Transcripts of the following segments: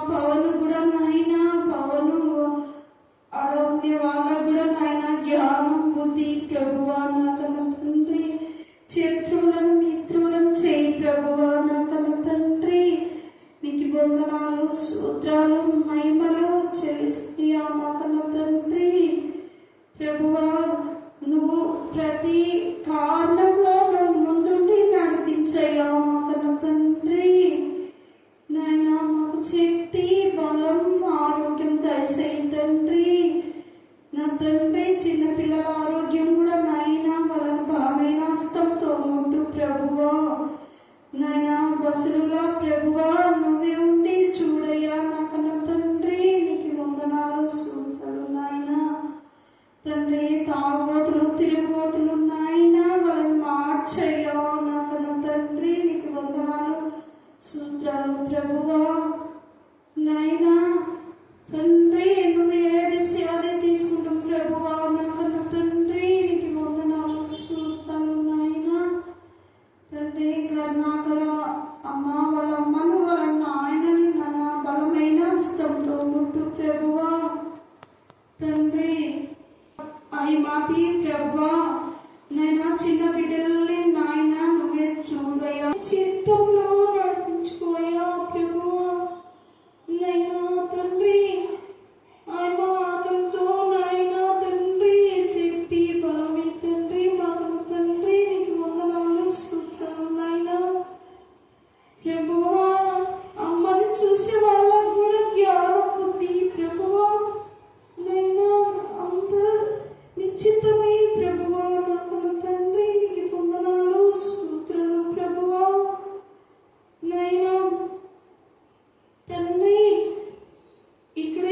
పవన్ కూడా నాయన, పవను అడవునే వాళ్ళకు కూడా నాయన జ్ఞానం బుద్ధి ప్రభువా నా కన్న తండ్రి. శత్రువులను మిత్రులను చేయి ప్రభువా నా కన్న తండ్రి. నీకు వందనాలు సూత్రాలు మహిమలు చెల్లిస్తీయా మా కన్న తండ్రి. ప్రభువా నువ్వు ప్రతి కారణంలో నన్ను ముందుండి నడిపించయ్యా మా కన్న తండ్రి. నాయన మాకు శక్తి బలం ఆరోగ్యం దయచేయి తండ్రి. నా తండ్రి చిన్నపిల్లల ఆరోగ్యం కూడా నాయన వాళ్ళని బలమైన హస్తంతో ముట్టు ప్రభువా. నాయన బస్సులలో ప్రభువా నువ్వే ఉండి చూడయ్యా నా కన్న తండ్రి. నీకు వందనాలు సూత్రాలు నాయన తండ్రి. తాగుబోతులు తిరుగుబోతులు నాయన వాళ్ళని మార్చయ్యా నా కన్న తండ్రి. నీకు వందనాలు సూత్రాలు ప్రభువా. నాయన తండ్రి నువ్వు ఏది అదే తీసుకుంటాం ప్రభువా నా కన్న తండ్రి. నీకు వందనాలు సూత్రాలు నాయన తండ్రి. కరుణాకర అమ్మ వాళ్ళ అమ్మను వాళ్ళ నాయనని నా బలమైన హస్తంతో ముట్టు ప్రభువా తండ్రి. అహిమాతి ప్రభువా నైనా చిన్న బిడ్డల్ని నాయన నువ్వే చూడయ్యా, చిత్తంలో నడిపించుకోయా ప్రభువా. నైనా తండ్రి ఆయన ఆకలితో నాయన తండ్రి శక్తి బలమే తండ్రి మాకు తండ్రి. నీకు వందనాలు సూత్రాలు నాయన ప్రభువా. అమ్మని చూసే వాళ్ళకు కూడా జ్ఞాన బుద్ధి ప్రభువా నైనా అంత నిశ్చితమే ప్రభువా నాకు తండ్రి. నీకు వందనాలు సూత్రాలు ప్రభువా నైనా తండ్రి. ఇక్కడ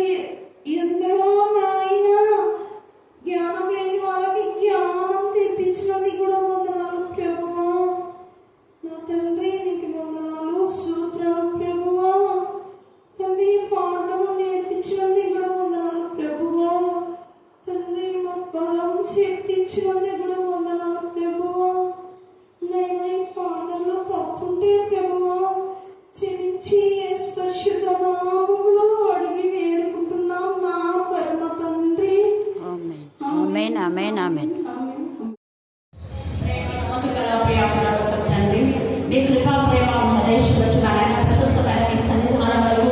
ఎందరో నాయన జ్ఞానం లేని వాళ్ళకి జ్ఞానం తెప్పించినది కూడా వందనాలు ప్రభువా నా తండ్రి. నీకు వందనాలు సూత్రాలు ప్రభువా తండ్రి. పాటలు నేర్పించినది కూడా వందనాలు ప్రభువా తండ్రి. మాకు బలం శక్తి ఇచ్చినది కూడా వందనాలు ప్రభువా నైనా. ఈ పాటల్లో తప్పుంటే ప్రభువా క్షమించి పరిశుద్ధ నామములో అడిగి వేడుకుంటున్నాం నా పరమ తండ్రి. ఆమేన్ ఆమేన్ ఆమేన్. తండ్రి మీ కృపా ప్రేమ మహేశ్వరుడు నారాయణ ప్రశస్తమైన మీ సన్నిధానంలో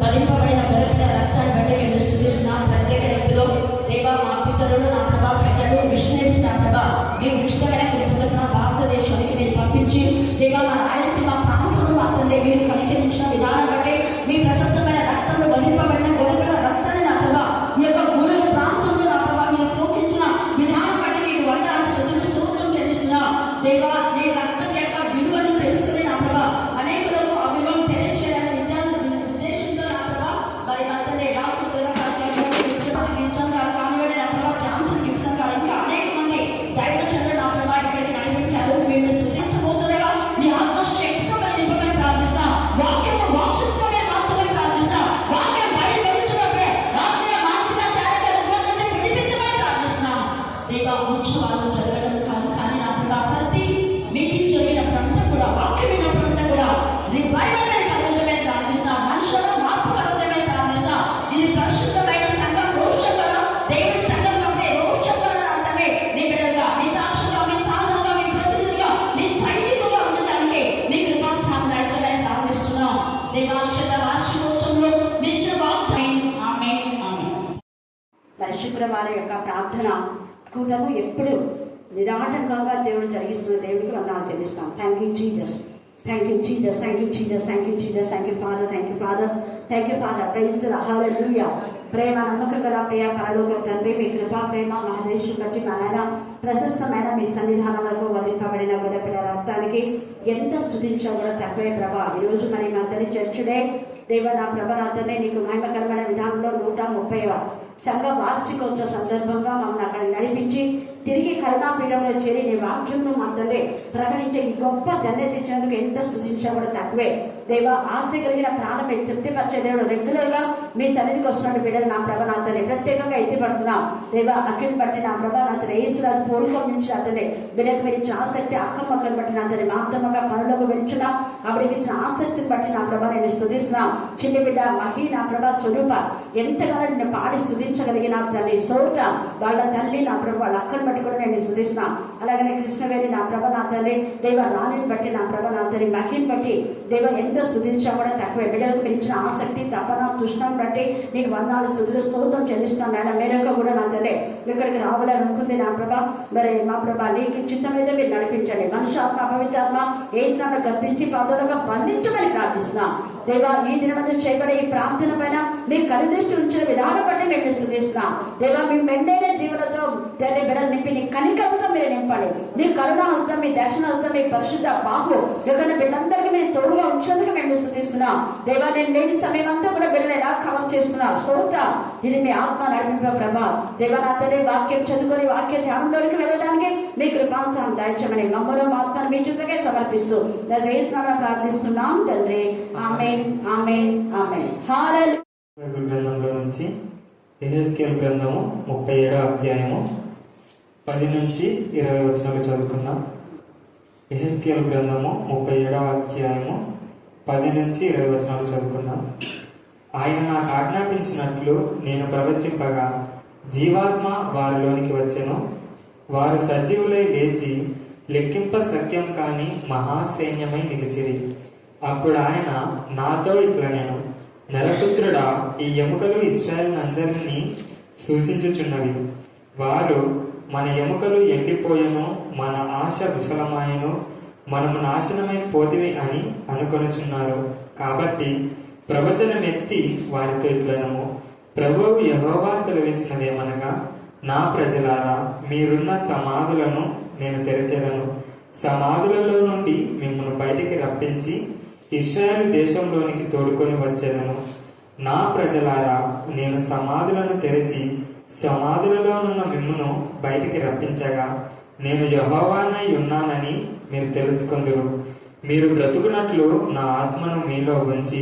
బలింపబడిన బలిపిన రక్తాన్ని బట్టి మేము స్థుతిస్తున్నాం. ప్రత్యేక రీతిలో దేవా మా పితరులు నా ప్రభా పెద్దలు విశ్లేషించిన ప్రభా మీరు ఇష్టమైన కృపణ భారతదేశానికి మీరు పంపించి దేవా మా రాయలసీమ ప్రాంతంలో అతన్ని మీరు కనికరించిన విధానం బట్టి మీ ప్రశస్తమైన రక్తంలో బలింపబడిన గొడవల రక్తాన్ని నా ప్రభా ఈ యొక్క మూడు ప్రాంతంలో నా ప్రభా మీరు ప్రోక్షించిన విధానం బట్టి మీకు వందనాలు స్తోత్రం చెల్లిస్తున్నాం. దేవా నీ రక్తం యొక్క విలువను తెలుసుకుని నా ప్రభా అనేకులకు ఆ విలువను తెలియజేయాలని ఉద్దేశంతో నా ప్రభా మరి అతన్ని కానివ్వండి నా ప్రభా జాన్సన్ గిబ్సన్ గారు ఇంకా అనేక మంది దైవచనులు నా ప్రభా ఇక్కడికి నడిపించారు. మేము స్థుతించబోతుండగా మీ ఆత్మశక్తితో మరి నింపమని ప్రార్థిస్తాం. వాక్యం వాక్శక్తితో మార్చమని ప్రార్థిస్తాం. వాక్యం బయట వెళ్తున్నప్పుడే వాక్యం మానసిక శారీరక రుగ్మత నుంచి విడిపించమని ప్రార్థిస్తున్నాం. దేవా ఉత్సవాలు జరగడం కాదు కానీ నా ప్రభా ప్రతి మీటింగ్ జరిగినప్పుడంతా కూడా వాక్యం విన్నప్పుడంతా కూడా రివైవల్ కలుగుతామని ప్రార్థిస్తాం. మనుషుల మార్పు కలుగుతామని ప్రార్థిస్తాం. ఇది పరిశుద్ధమైన సంఘం రోజు కూడా దేవుడి సంఘం కాబట్టి రోజు కూడా అంతమే నీ బిడ్డలుగా నీ సాక్షులుగా మీ సాధనగా మీ ప్రతినిధులుగా మీ సైనికులుగా ఉండడానికి మీ కృపా సాందాయించమని ప్రార్థిస్తున్నాం. దేవాశత వార్షికోత్సవంలో నిత్య వాగ్దానం ఆమేన్ ఆమేన్. మరి శుక్రవారం యొక్క ప్రార్థన కూటము ఎప్పుడు నిరాటంకంగా దేవుడు జరిగిస్తున్న దేవుడికి వందనాలు చెల్లిస్తాం. Thank you Jesus, thank you Jesus, thank you Jesus, thank you Jesus, thank you father, thank you father, thank you father. Praise the Lord, hallelujah. ప్రేమ నమ్మకం గల ప్రియ పరలోక తండ్రి మీ కృపా ప్రేమ మహదేశం బట్టి మా నాయన ప్రశస్తమైన మీ సన్నిధానాలకు వదిలిపబడిన గొడవల రక్తానికి ఎంత స్తుతించా కూడా తక్కువే ప్రభా. ఈరోజు మరి మా అందరి చర్చుడే దేవ నా ప్రభాతంలో నీకు మహిమకరమైన విధానంలో 130వ సంఘ వార్షికోత్సవ సందర్భంగా మమ్మల్ని అక్కడ నడిపించి తిరిగి కరుణాపీఠంలో చేరి నీ వాక్యంను మా తండ్రి ప్రకటించే ఈ గొప్ప ధన్యత ఇచ్చినందుకు ఎంత స్తుతించినా కూడా తక్కువే. దేవా, ఆశ కలిగిన ప్రాణం మీరు తృప్తిపరిచే దేవుడు. రెగ్యులర్ గా మీ సన్నిధికి వస్తున్న బిడ్డలు నా ప్రభ నా తండ్రి ప్రత్యేకంగా ఎత్తిపడుతున్నాం. దేవా, అక్కని బట్టి నా ప్రభ నా తండ్రి ఏసులను పూర్వకం నుంచి అతని బిడ్డకు మీరు ఇచ్చిన ఆసక్తి అక్కమ్మక్కని బట్టి నా తండ్రి మాత్రముగా పనులకు వెళ్తున్నాం. ఆవిడకి ఇచ్చిన ఆసక్తిని బట్టి నా ప్రభ నేను స్తుతిస్తున్నాం. చిన్న బిడ్డ మహి నా ప్రభ స్వరూప ఎంతగానో నిన్ను పాడి స్తుతించగలిగిన తండ్రి స్తోత్ర. వాళ్ళ తల్లి నా ప్రభ వాళ్ళ అక్కని బట్టి కూడా నేను స్తుతిస్తున్నాం. అలాగనే కృష్ణవేణి నా ప్రభ నా తండ్రి దేవ రాణిని బట్టి నా ప్రభ నా తండ్రి మహిని బట్టి దేవ ఎంత స్తుతించా కూడా తక్కువే. బిడ్డలకు మీరు ఇచ్చిన ఆసక్తి తపన తృష్ణం బట్టి నీకు వందనాలు స్తుతులు స్తోత్రం చెల్లిస్తున్నాం. నాయన మేరకు కూడా నా తండ్రి ఇక్కడికి రావాలని అనుకుంది నా ప్రభ. మరి మా ప్రభ నీకు చిత్తం మీద మీరు నడిపించండి. మనుషాత్మ పవిత్రాత్మ ఏ స్థానం గర్పించి పాదాలుగా బంధించమని ప్రార్థిస్తున్నాం. దేవా, ఈ దినమందు చేయబడే ఈ ప్రార్థన పైన నీ కనుదృష్టి ఉంచిన విధానం బట్టి మేము స్తుతిస్తున్నాం. దేవా, మీ మెండైన జీవులతో తండ్రి బిడ్డలు నింపి నీ కనికరంతో మీరు నింపాలి. నీ కరుణ హస్తం, మీ దర్శన హస్తం, మీ పరిశుద్ధ బాహు ఎక్కడ బిడ్డందరికీ మీరు తోడుగా ఉంచేందుకు మేము స్తుతిస్తున్నాం. దేవా, నేను లేని సమయం అంతా కూడా బిడ్డలు ఎలా కవర్ చేస్తున్నాం. స్తోత్ర. ఇది మీ ఆత్మ నడిపింప ప్రభా. దేవా, నా తండ్రి వాక్యం చదువుకొని వాక్య ధ్యానంలోకి వెళ్ళడానికి మీ కృపాసనం దాయించమని మమ్మల్ని ఆత్మను మీ చుట్టకే సమర్పిస్తూ దయచేసి ప్రార్థిస్తున్నాం తండ్రి. ఆమేన్, ఆమేన్, ఆమేన్. హల్లెలూయా. బైబిల్ గ్రంథంలో నుంచి యెహెజ్కేలు గ్రంథము 37వ అధ్యాయము 10 నుంచి 20 వచనాలు చదువుకుందాం. యెహెజ్కేలు గ్రంథము 37వ అధ్యాయము 10 నుంచి 20 వచనాలు చదువుకుందాం. ఆయన నాకు ఆజ్ఞాపించినట్లు నేను ప్రవచింపగా జీవాత్మ వారిలోనికి వచ్చెను. వారు సజీవులై లేచి లెక్కింప సఖ్యం కాని మహాసైన్యమై నిలిచిరి. అప్పుడు ఆయన నాతో ఇట్లా నేను నరపుత్రుడా, ఈ ఎముకలు ఇశ్రాయేలునందరినీ సూచించుచున్నవి. వారు మన ఎముకలు ఎండిపోయెను, మన ఆశ విఫలమాయెను, మనము నాశనమై పోతివి అని అనుకొనుచున్నారు. కాబట్టి ప్రవచనమెత్తి వారితో ఇట్లనము, ప్రభువు యెహోవా సెలవిచ్చినదేమనగా, నా ప్రజలారా, మీరున్న సమాధులను నేను తెరచెదను. సమాధులలో నుండి మిమ్మల్ని బయటికి రప్పించి ఇశ్రాయేలు దేశంలోనికి తోడుకొని వచ్చేదను. నా ప్రజలారా, నేను సమాధులను తెరిచి సమాధులలోనున్న మిమ్మును బయటికి రప్పించగా నేను యెహోవానై ఉన్నానని మీరు తెలుసుకొందురు. మీరు బ్రతుకున్నట్లు నా ఆత్మను మీలో ఉంచి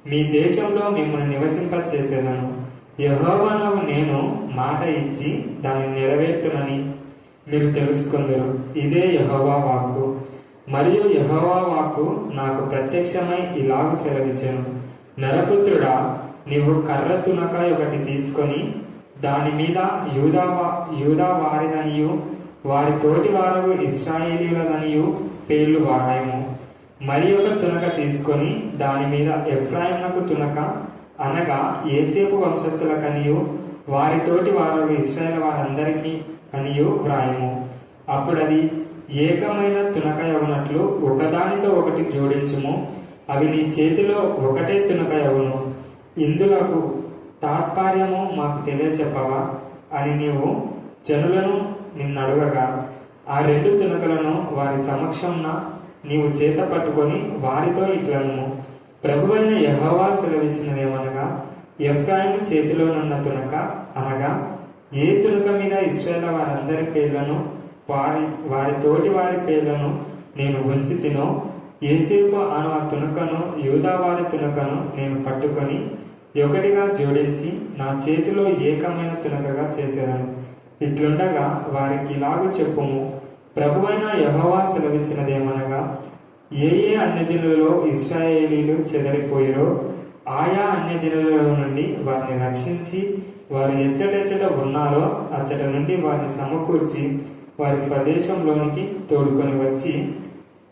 మీ దేశంలో మిమ్మల్ని నివసింపచేసేదను. యెహోవానగు నేను మాట ఇచ్చి దానిని నెరవేర్తునని మీరు తెలుసుకొందురు. ఇదే యెహోవా వాక్కు. మరియు యెహోవా వాక్కు నాకు ప్రత్యక్షమై ఇలాగు సెలవిచ్చెను, నరపుత్రుడా, నీవు కర్ర తునకాయ ఒకటి తీసుకొని దాని మీద యూదా వారిదనియు వారి తోటి వారు ఇశ్రాయేలీయులదనియు పేర్లు వారాయము. మరి ఒక తునక తీసుకొని దాని మీద ఎఫ్రాయిమునకు తునక అనగా యోసేపు వంశస్థులకనియు వారి తోటి వారు ఇశ్రాయేలు వారందరికీ అనియు వ్రాయము. అప్పుడది ఏకమైన తునకయగునట్లు ఒకదానితో ఒకటి జోడించుము. అవి నీ చేతిలో ఒకటే తునకయగును. ఇందులకు తాత్పర్యము మాకు తెలియచెప్పవా అని నీవు జనులను నిన్నడుగగా, ఆ 2 తునకలను వారి సమక్షంన నీవు చేత పట్టుకొని వారితో ఇట్లను, ప్రభువైన యెహోవా సెలవిచ్చినదేమనగా, ఎఫ్రాయిము చేతిలోనున్న తునక అనగా ఏ తునక మీద ఇశ్రాయేలు వారందరి పేర్లను వారి తోటి వారి పేర్లను నేను ఉంచి తినో, యోసేపు అను ఆ తునకను యూదా వారి తునకను నేను పట్టుకొని ఒకటిగా జోడించి నా చేతిలో ఏకమైన తునకగా చేసేదను. ఇట్లుండగా వారికి ఇలాగు చెప్పుము, ప్రభువైన యెహోవా సెలవిచ్చినదేమనగా, ఏ అన్యజనులలో ఇశ్రాయేలీలు చెదరిపోయిరో ఆయా అన్యజనులలో నుండి వారిని రక్షించి వారు ఎచ్చటెచ్చట ఉన్నారో అచ్చట నుండి వారిని సమకూర్చి వారి స్వదేశంలోనికి తోడుకొని వచ్చి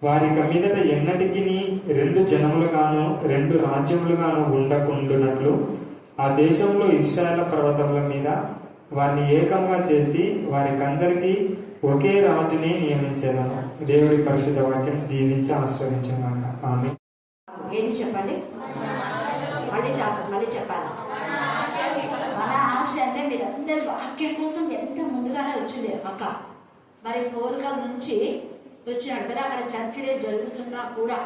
వారికి మీదట ఎన్నటికి 2 జనములుగాను 2 రాజ్యములుగాను ఉండకుండునట్లు ఆ దేశంలో ఇశ్రాయేలు పర్వతముల మీద వారిని ఏకంగా చేసి వారికందరికీ ఒకే రాజుని నియమించేదను. దేవుడి పరిశుద్ధ వాక్యం దీవించి ఆశ్రయించాను. ఆమె ఏది చెప్పండి, మళ్ళీ చెప్పాలి. మన ఆశ అంటే మీరందరి వాక్యం కోసం ఎంత ముందుగానే వచ్చింది అక్క. మరి పోలికల నుంచి వచ్చినాడు కదా, అక్కడ చర్చలే జరుగుతున్నా కూడా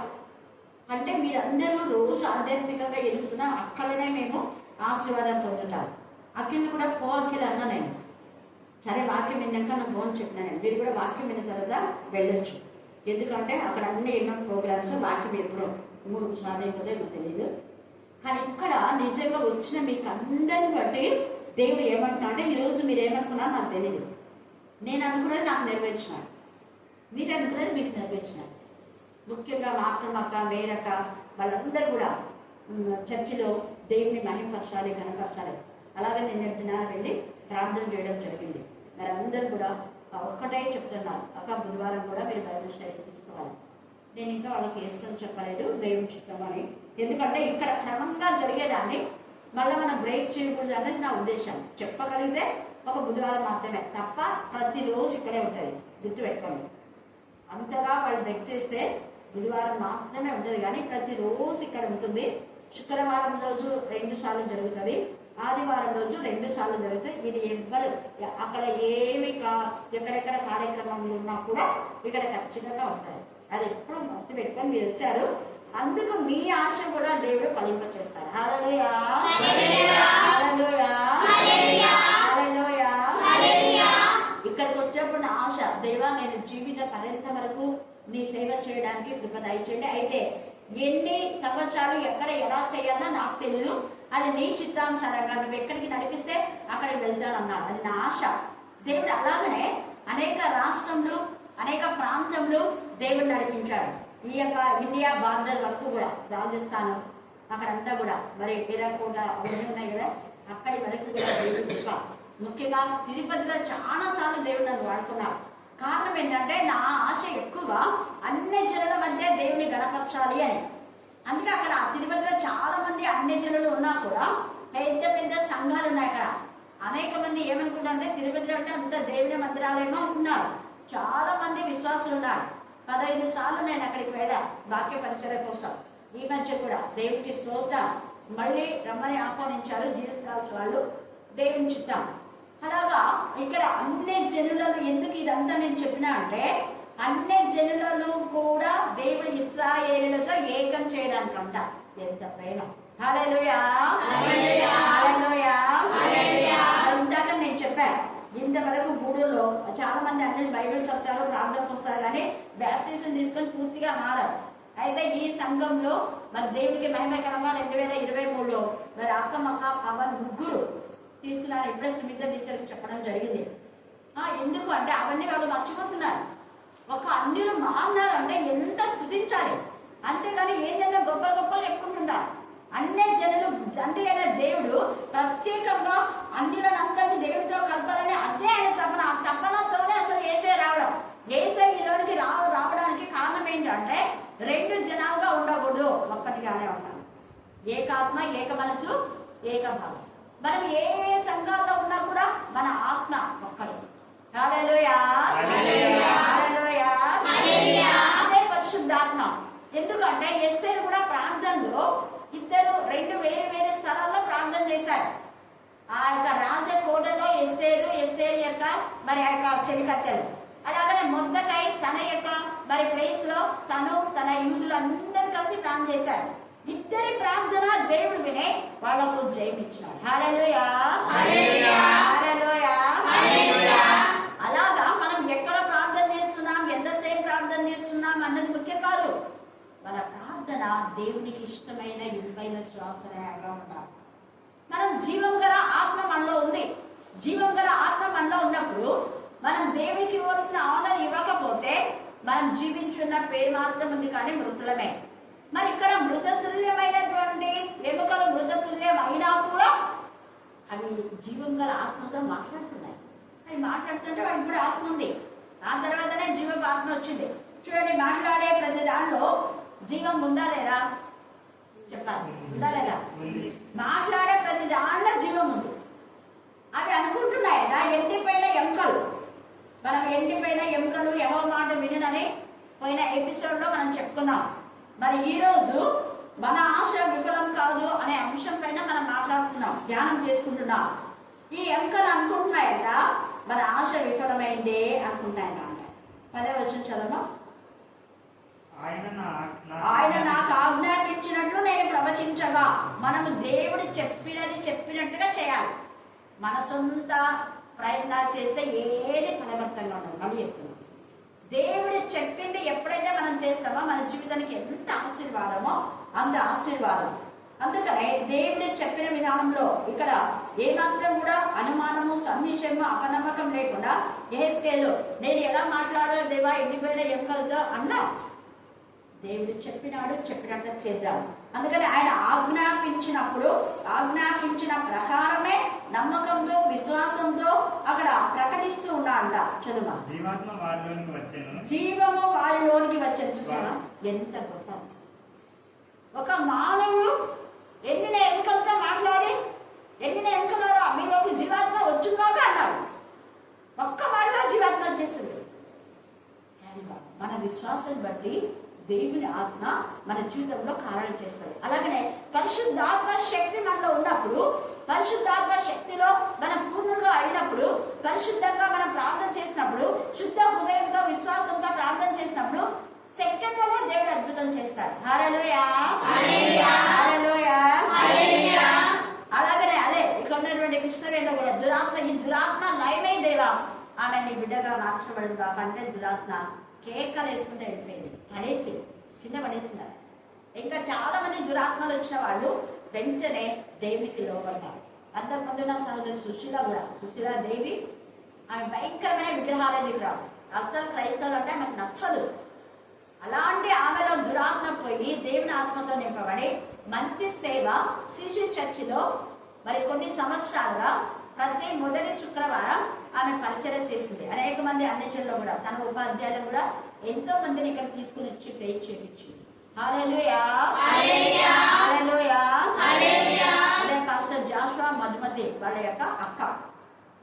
అంటే మీరందరూ రోజు ఆధ్యాత్మికంగా ఎదుగుతున్నా అక్కడనే మేము ఆశీర్వాదం పొందుతాం. అఖిల్ కూడా పోకిల్ అన్న నేను సరే వాక్యం విన్నాక నాకు ఫోన్ చెప్పినాను, మీరు కూడా వాక్యం విన్న తర్వాత వెళ్ళొచ్చు. ఎందుకంటే అక్కడ అన్ని ఎన్నో ప్రోగ్రామ్స్ వాక్యం ఎప్పుడో 3 సార్లు అవుతుందో నాకు తెలియదు. కానీ ఇక్కడ నిజంగా వచ్చిన మీకు అందరిని బట్టి దేవుడు ఏమంటున్నా అంటే, ఈరోజు మీరు ఏమనుకున్నారో నాకు తెలియదు. నేను అనుకున్నది నాకు నెరవేర్చినాడు, మీరు అనుకున్నది మీకు నెరవేర్చినాడు. ముఖ్యంగా మా అక్క మేరక్క వాళ్ళందరూ కూడా చర్చిలో దేవుని మహిమపరచాలి, ఘనపరచాలి. అలాగే నిన్నటి దినాన వెళ్ళి ప్రార్థన చేయడం జరిగింది. మరి అందరూ కూడా ఒక్కటే చెప్తున్నారు, అక్క బుధవారం కూడా మీరు బైబిల్ స్టడీ తీసుకోవాలి. నేను ఇంకా వాళ్ళకి వేస్తాను చెప్పలేదు, దేవుని చిత్తం అని. ఎందుకంటే ఇక్కడ క్రమంగా జరిగేదాన్ని మళ్ళీ మనం బ్రేక్ చేయకూడదు అనేది నా ఉద్దేశం. చెప్పగలిగితే ఒక బుధవారం మాత్రమే తప్ప ప్రతిరోజు ఇక్కడే ఉంటుంది, గుర్తు పెట్టుకోండి. అంతగా వాళ్ళు బ్రేక్ చేస్తే బుధవారం మాత్రమే ఉంటుంది, కానీ ప్రతిరోజు ఇక్కడ ఉంటుంది. శుక్రవారం రోజు 2 సార్లు జరుగుతుంది, ఆదివారం రోజు 2 సార్లు జరుగుతాయి. ఇది ఎవ్వరు అక్కడ ఏమి ఎక్కడెక్కడ కార్యక్రమాలు ఉన్నా కూడా ఇక్కడ ఖచ్చితంగా ఉంటాయి. అది ఎప్పుడు మొత్తం పెట్టుకొని మీరు వచ్చారు, అందుకు మీ ఆశ కూడా దేవుడు ఫలింపచేస్తారు. హల్లెలూయా, హల్లెలూయా, హల్లెలూయా. ఇక్కడికి వచ్చినప్పుడు నా ఆశ, దేవా నేను జీవిత పర్యంత వరకు నీ సేవ చేయడానికి కృప దయచేయండి. అయితే ఎన్ని సంవత్సరాలు ఎక్కడ ఎలా చేయాలో నాకు తెలియదు, అది నీ చిత్తానుసారంగా నువ్వు ఎక్కడికి నడిపిస్తే అక్కడికి వెళ్తానన్నాడు. అది నా ఆశ. దేవుడు అలాగనే అనేక రాష్ట్రంలో అనేక ప్రాంతంలో దేవుడు నడిపించాడు. ఈ యొక్క ఇండియా బార్డర్ వరకు కూడా, రాజస్థాన్ అక్కడంతా కూడా మరి ఎర్రకోట అవన్నీ ఉన్నాయి కదా, అక్కడి వరకు కూడా దేవుడు కృప. ముఖ్యంగా తిరుపతిలో చాలా సార్లు దేవుడు నన్ను వాడుకున్నాడు. కారణం ఏంటంటే నా ఆశ ఎక్కువగా అన్ని జనుల మధ్య దేవుని గణపరచాలి అని. అందుకే అక్కడ తిరుపతిలో చాలా మంది అన్ని జనులు ఉన్నా కూడా పెద్ద పెద్ద సంఘాలు ఉన్నాయి. అక్కడ అనేక మంది ఏమనుకుంటారంటే తిరుపతిలో అంటే అంత దేవుని మందిరాలేమో ఉన్నారు, చాలా మంది విశ్వాసులు ఉన్నారు. 15 సార్లు నేను అక్కడికి వెళ్ళా వాక్య పరిచర్య కోసం. ఈ మధ్య కూడా దేవునికి స్తోత్రం, మళ్ళీ రమ్మని ఆహ్వానించారు జీసస్ కాల్స్ వాళ్ళు, దేవుని చిత్తం. అలాగా ఇక్కడ అన్ని జనులను ఎందుకు ఇదంతా నేను చెప్పినా అంటే, అన్ని జనులను కూడా దేవుడు ఇశ్రాయేలులతో ఏకం చేయడానికంట. ఎంత ప్రేమ! హల్లెలూయా, హల్లెలూయా. ఇందాక నేను చెప్పాను, ఇంతవరకు గూడూరులో చాలా మంది అందరి బైబిల్ చదువుతారు, ప్రార్థనకు వస్తారు, కానీ బ్యాప్టిజం తీసుకొని పూర్తిగా మారారు. అయితే ఈ సంఘంలో మరి దేవుడికి మహిమకరంగా 2023లో మరి అక్క పవన్ ముగ్గురు తీసుకున్నారు. ఇప్పుడే సుమిత టీచర్కి చెప్పడం జరిగింది. ఎందుకు అంటే అవన్నీ వాళ్ళు మర్చిపోతున్నారు. ఒక అన్యులు మారినారు అంటే ఎంత స్తుతించాలి, అంతేగాని ఏంటంటే గొప్పలు చెప్పుకుంటున్నారు. అన్ని జనులు అంటే దేవుడు ప్రత్యేకంగా అన్యులను అందరినీ దేవుడితో కలపాలని అదే ఆయన తపన. ఆ తపనతోనే అసలు ఏసై రావడం. ఏసై ఈలోనికి రావడానికి కారణం ఏంటంటే 2 జనాలుగా ఉండకూడదు, ఒక్కటిగానే ఉండాలి. ఏకాత్మ, ఏక మనసు, ఏక భావం. మనం ఏ సంఘాల్లో ఉన్నా కూడా మన ఆత్మ ఒక్కడు. హల్లెలూయా, హల్లెలూయా. అదే పరిశుద్ధాత్మ. ఎందుకంటే ఎస్తేరు కూడా ప్రార్థనలో ఇద్దరు 2 వేరే స్థలాల్లో ప్రార్థన చేశారు. ఆ యొక్క రాజకోటలో ఎస్తేరు యొక్క మరి ఆ యొక్క చెలికత్తెలు, అలాగనే మొర్దెకై తన యొక్క మరి ప్లేస్ లో తను తన యూదులు అందరూ కలిసి ప్రార్థన చేశారు. ఇద్దరి ప్రార్థన దేవుడు వినే వాళ్ళకు జయం ఇచ్చినాడు. హల్లెలూయా, హల్లెలూయా, హల్లెలూయా. అలాగా మనం ఎక్కడ ప్రార్థన చేస్తున్నాం, ఎంతసేపు ప్రార్థన చేస్తున్నాం అన్నది ముఖ్యం కాదు. మన ప్రార్థన దేవునికి ఇష్టమైన విలువైన శ్వాసగా ఉండాలి. మనం జీవం గల ఆత్మ మనలో ఉంది. జీవం గల ఆత్మ మనలో ఉన్నప్పుడు మనం దేవునికి ఇవ్వాల్సిన ఆనర్ ఇవ్వకపోతే మనం జీవించున్న పేరు మాత్రం ఉంది, కానీ మృతులమే. మరి ఇక్కడ మృతతుల్యమైనటువంటి ఎముకలు మృతతుల్యం అయినా కూడా అవి జీవం గల ఆత్మతో మాట్లాడుతున్నాయి. అవి మాట్లాడుతుంటే వాడికి కూడా ఆత్మ ఉంది. ఆ తర్వాతనే జీవపు ఆత్మ వచ్చింది. చూడండి, మాట్లాడే ప్రతి దానిలో జీవం ఉందా లేదా చెప్పాలి, ఉందా లేదా? మాట్లాడే ప్రతి దాంట్లో జీవం ఉంది. అవి అనుకుంటున్నాయట ఎండిపోయిన ఎముకలు. మనం ఎండిపోయిన ఎముకలు ఎవరి మాట వినని పోయిన ఎపిసోడ్ లో మనం చెప్పుకున్నాం. మరి ఈ రోజు మన ఆశ విఫలం కాదు అనే అంశం పైన మనం మాట్లాడుతున్నాం, ధ్యానం చేసుకుంటున్నాం. ఈ ఎముకలు అనుకుంటున్నాయట మన ఆశ విఫలమైందే అనుకుంటున్నాయట. 10వ వచనం చదవమా. ఆయన నాకు ఆజ్ఞాపించినట్లు నేను ప్రవచించగా. మనము దేవుడు చెప్పినట్టుగా చేయాలి. మన సొంత ప్రయత్నాలు చేస్తే ఏది ఫలవంతంగా ఉండదు. మళ్ళీ చెప్తున్నాం, దేవుడు చెప్పింది ఎప్పుడైతే మనం చేస్తామో మన జీవితానికి ఎంత ఆశీర్వాదమో అంత ఆశీర్వాదం. అందుకనే దేవుడు చెప్పిన విధానంలో ఇక్కడ ఏమాత్రం కూడా అనుమానము, సంశయము, అపనమ్మకం లేకుండా యెహెజ్కేలు నేను ఎలా మాట్లాడాలో దేవా ఎండిపోయిన ఎముకలతో అన్నా, దేవుడు చెప్పినట్టు చేద్దాం. అందుకని ఆయన ఆజ్ఞాపించిన ప్రకారమే నమ్మకంతో, విశ్వాసంతో అక్కడ ప్రకటిస్తూ ఉన్నాడంట. చదువు. జీవాత్మ వారిలోనికి వచ్చాను, జీవము వారిలోనికి వచ్చాను. చూసావా ఎంత గొప్ప! ఒక మానవుడు ఎండిన ఎముకలతో మాట్లాడి ఎండిన ఎముకల మీలోకి జీవాత్మ వచ్చిందాక అన్నాడు. ఒక్క మాటలో జీవాత్మ వచ్చేసింది. మన విశ్వాసం బట్టి దేవుని ఆత్మ మన జీవితంలో కార్యాలు చేస్తుంది. అలాగనే పరిశుద్ధాత్మ శక్తి మనలో ఉన్నప్పుడు, పరిశుద్ధాత్మ శక్తిలో మనం పూర్ణంగా అయినప్పుడు, పరిశుద్ధంగా మనం ప్రార్థన చేసినప్పుడు, శుద్ధ హృదయంతో విశ్వాసంతో ప్రార్థన చేసినప్పుడు సెకండ్లలో దేవుడు అద్భుతం చేస్తాడు. హల్లెలూయా, హల్లెలూయా, హల్లెలూయా. అలాగనే అదే ఇక్కడ ఉన్నటువంటి కృష్ణవేణిలో కూడా ఈ దురాత్మ నయమే దేవా ఆమె నీ బిడ్డగా మార్చబడింది కాబట్టి దురాత్మ కేకలు వేసుకుంటే వెళ్ళిపోయింది, పడేసి కింద పడేసింది. ఇంకా చాలా మంది దురాత్మలు వచ్చిన వాళ్ళు వెంటనే దేవునికి లోబడ్డారు. అంతకుముందు నా సహోదరి సుశీల దేవి ఆమె భయంకరమైన విగ్రహాలజీకురాలు. అస్సలు క్రైస్తవులు అంటే ఆమెకు నచ్చదు. అలాంటి ఆమెలో దురాత్మ పోయి దేవుని ఆత్మతో నింపబడి మంచి సేవ శిశు చర్చిలో మరి కొన్ని సంవత్సరాలుగా ప్రతి మొదటి శుక్రవారం ఆమె పరిచయం చేసింది. అనేక మంది అన్నిటిలో కూడా తన ఉపాధ్యాయులు కూడా ఎంతో మందిని ఇక్కడ తీసుకుని వచ్చి ప్రేర్ చేయించింది. హల్లెలూయా, హల్లెలూయా, హల్లెలూయా. అదే పాస్టర్ జాషువా మధుమతి వాళ్ళ యొక్క అక్క,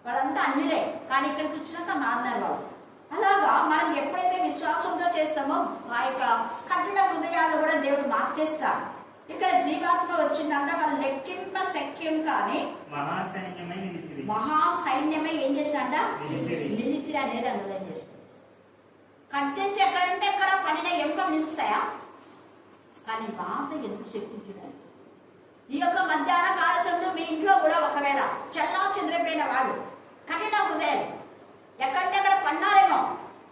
వాళ్ళంతా అన్నిలే, కానీ ఇక్కడికి వచ్చినాక మారినారు వాళ్ళు. అలాగా మనం ఎప్పుడైతే విశ్వాసంతో చేస్తామో ఆ యొక్క కఠిన హృదయాలు కూడా దేవుడు మార్చేస్తాడు. ఇక్కడ జీవాత్మ వచ్చిందంటే వాళ్ళు లెక్కింప శక్యం కానీ మహాసైన్యమే ఏం చేసినంట నిలిచి అనేది అనుదయం చేస్తుంది. కట్ చేసి ఎక్కడంటే ఎక్కడ పడిన ఎముకలు నిలుస్తాయా? కానీ మాట ఎంత శక్తి చూడాలి. ఈ యొక్క మధ్యాహ్న కాలచందు మీ ఇంట్లో కూడా ఒకవేళ చల్లా చెదిరిపోయిన వాడు కఠిన హృదయాలు ఎక్కడంటే అక్కడ పన్నారేమో,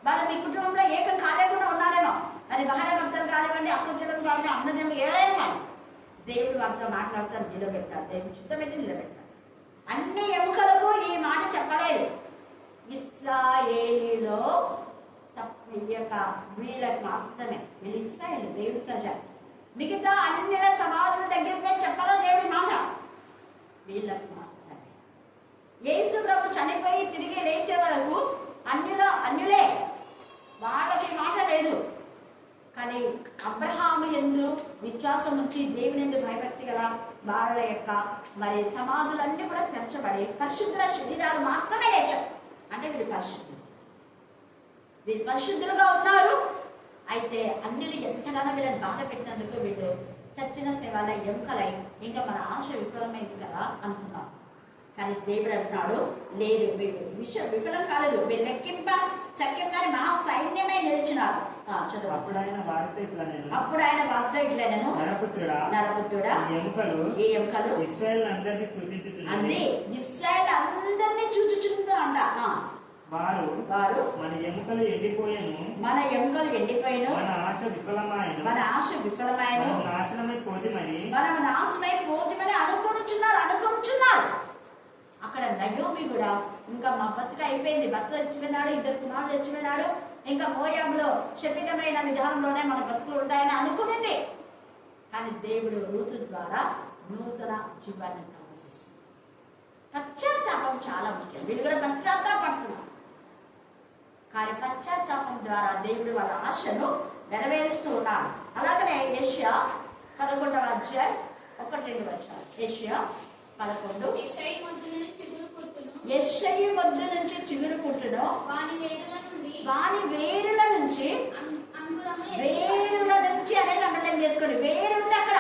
వాళ్ళు మీ కుటుంబంలో ఏకం కాలేకుండా ఉన్నారేమో, అది భార్యాభర్తలు కానివ్వండి, అక్కచెల్లెలు కానివ్వండి, అన్నదేమో ఏడైనా దేవుడు వారితో మాట్లాడతారు, నిలబెట్టారు. దేవుడు చిత్తమైతే నిలబెట్టారు. అన్ని ఎముకలకు ఈ మాట చెప్పలేదు. ఇశ్రాయేలీలో వీళ్ళకి మాత్రమే, వీళ్ళు ఇశ్రాయేలు దేవుడి ప్రజలు. మిగతా అన్ని సమాజుల దగ్గర చెప్పాలా దేవుడి మాట? వీళ్ళకి మాత్రమే. యేసు ప్రభు చనిపోయి తిరిగి లేచే వరకు అన్యులే, వాళ్ళకి మాట లేదు. కానీ అబ్రహాము యందు విశ్వాసం నుంచి దేవుని యందు భయభక్తి గల వాళ్ళ యొక్క మరి సమాధులన్నీ కూడా తెరచబడి పరిశుద్ధుల శరీరాలు మాత్రమే లేచారు. అంటే వీళ్ళు పరిశుద్ధులుగా ఉన్నారు. అయితే అన్యులు ఎంతగానో వీళ్ళని బాధ పెట్టినందుకు వీళ్ళు చచ్చిన సేవల ఎముకలై ఇంకా మన ఆశ విఫలమైంది కదా అనుకున్నారు. కానీ దేవుడు అంటున్నాడు లేదు, విఫలం కాలేదు, వీళ్ళు లెక్కింప చక్యంగానే మహా సైన్యమే నిలిచినారు. చదువు. అప్పుడు ఆయన వారితో ఇట్లా నేను నరపుత్రుడా ఈ ఎముకలు ఇశ్రాయేల్ అందరినీ సూచించుచున్నది. అన్ని ఇశ్రాయేల్ అందరినీ చూచుచుందో అంట. వారు మన ఎముకలు ఎండిపోయాను, మన ఆశ విఫలమాయను, మనం నాశనమై పోతిమని అనుకుంటున్నారు. అక్కడ నయోమి కూడా ఇంకా మా బతుక అయిపోయింది, భర్త చచ్చిపోయినాడు, 2 కుమారులు చచ్చిపోయినాడు, ఇంకా మోయాబులో శపితమైన విధానంలోనే మన బతుకులు ఉంటాయని అనుకునింది. కానీ దేవుడు రూతు ద్వారా నూతన జీవాన్ని కలుగజేశాడు. పశ్చాత్తాపం చాలా ముఖ్యం. వీళ్ళు కూడా పశ్చాత్తాపడుతున్నారు. కానీ పశ్చాత్తాపం ద్వారా దేవుడు వాళ్ళ ఆశను నెరవేరుస్తూ ఉన్నాడు. అలాగనే యెషయా 11వ అధ్యాయం 1-2 వచనాలు. యెషయా 11. యెషయి మొద్దు నుంచి చిగురు పుట్టును, వాని వేరుల నుంచి అనేది అండర్లైన్ చేసుకోండి. వేరుంది అక్కడ.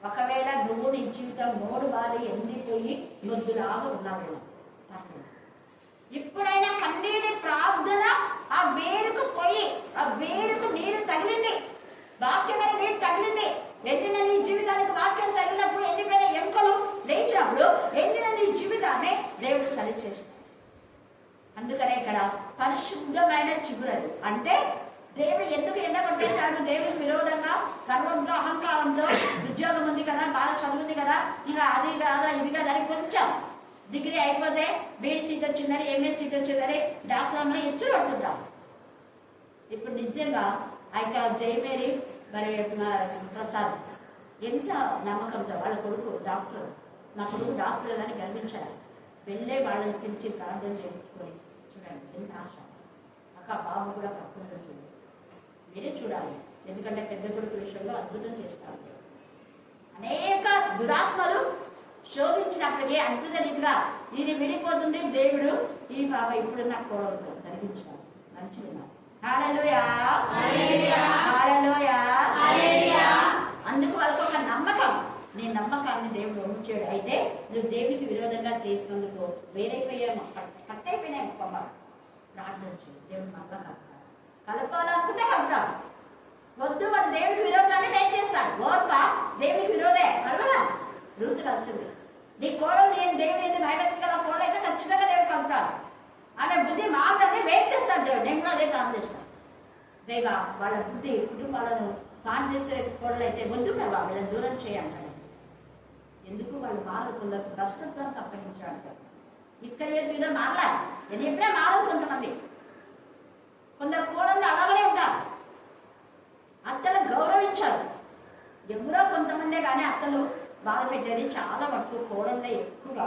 ఒకవేళ నువ్వు నీ జీవితం 3 బారి ఎండిపోయి మొద్దులాగా ఉన్నావు, ఇప్పుడైనా కన్నీటి ప్రార్థన ఆ వేరుకు పోయి ఆ వేరుకు నీరు తగిలింది, వాక్యమైన నీరు తగిలింది. ఎండిన నీ జీవితానికి వాక్యం తగిలినప్పుడు, ఎండిపోయిన ఎముకలు లేచినప్పుడు ఎండిన నీ జీవితాన్ని దేవుడు సరిచేస్తాడు. పరిశుద్ధమైన చిగురది. అంటే దేవుడు ఎందుకు ఎండగొట్టేశాడు? దేవుడికి విరోధంగా గర్వంతో, అహంకారంతో, ఉద్యోగం ఉంది కదా, బాగా చదువుంది కదా, ఇంకా అది కాదా ఇది కదా అని కొంచెం డిగ్రీ అయిపోతే బీఎడ్ సీట్ వచ్చిందని, ఎంఏ సీట్ వచ్చిందని డాక్టర్లో ఎచ్చులు పట్టుకుంటాం. ఇప్పుడు నిజంగా ఆయన జయమేరి మరి ప్రసాద్ ఎంత నమ్మకంతో వాళ్ళ కొడుకు డాక్టర్, నా కొడుకు డాక్టర్ అని గర్వించాలి. వెళ్ళే వాళ్ళని పిలిచి ప్రార్థన చేయించుకొని చూడండి ఎంత ఆశ. అక్క బాబు కూడా పక్కన చూడండి, మీరే చూడాలి. ఎందుకంటే పెద్ద కొడుకు విషయంలో అద్భుతం చేస్తారు. అనేక దురాత్మలు శోధించినప్పటికీ అద్భుత రీతిగా ఇది విడిపోతుంది. దేవుడు ఈ బాబా ఇప్పుడున్న కోడలతో జరిగించాడు. మంచిది. హల్లెలూయా, హల్లెలూయా. అందుకు వాళ్ళకి ఒక నమ్మకం. నీ నమ్మకాన్ని దేవుడు ఉంచాడు. అయితే నువ్వు దేవుడికి విరోధంగా చేసినందుకు వేరైపోయాము, కట్టయిపోయినాయి. కొమ్మ ప్రార్థన చేయి. దేవుడు మళ్ళా కలుపుతాడు. కలుపుకోవాలనుకుంటే కలుపుతాడు. వద్దు వాడు దేవుడికి విరోధాన్ని మేం చేస్తాడు. ఓర్ప దేవుడికి విరోధే కలవదా రుచి కలిసింది. నీ కోడలు నేను దేవుడు ఏది భయభక్తి గల కోడలు అయితే ఖచ్చితంగా దేవుడు కలుపుతాడు. ఆమె బుద్ధి మాత్రమే వేట్ చేస్తాడు దేవుడు. నేను కూడా అదే ప్రార్థన చేస్తాను. దేవ వాళ్ళ బుద్ధి కుటుంబాలను పాన్ చేసే కోడలు అయితే వద్దు ప్రభా వీళ్ళని దూరం చేయంటాడు. ఎందుకు వాళ్ళు మారకుండా భ్రష్టత్వానికి అప్పగించాడు. ఇస్కరియోతు మారలా. నేను ఎప్పుడే మారదు. కొంతమంది కొందరు కోడలు అలాగనే ఉంటారు. అత్తలు గౌరవించారు. ఎవరో కొంతమందే కానీ అత్తలు బాధ పెట్టేది చాలా మటుకు కోడళ్ళే ఎక్కువగా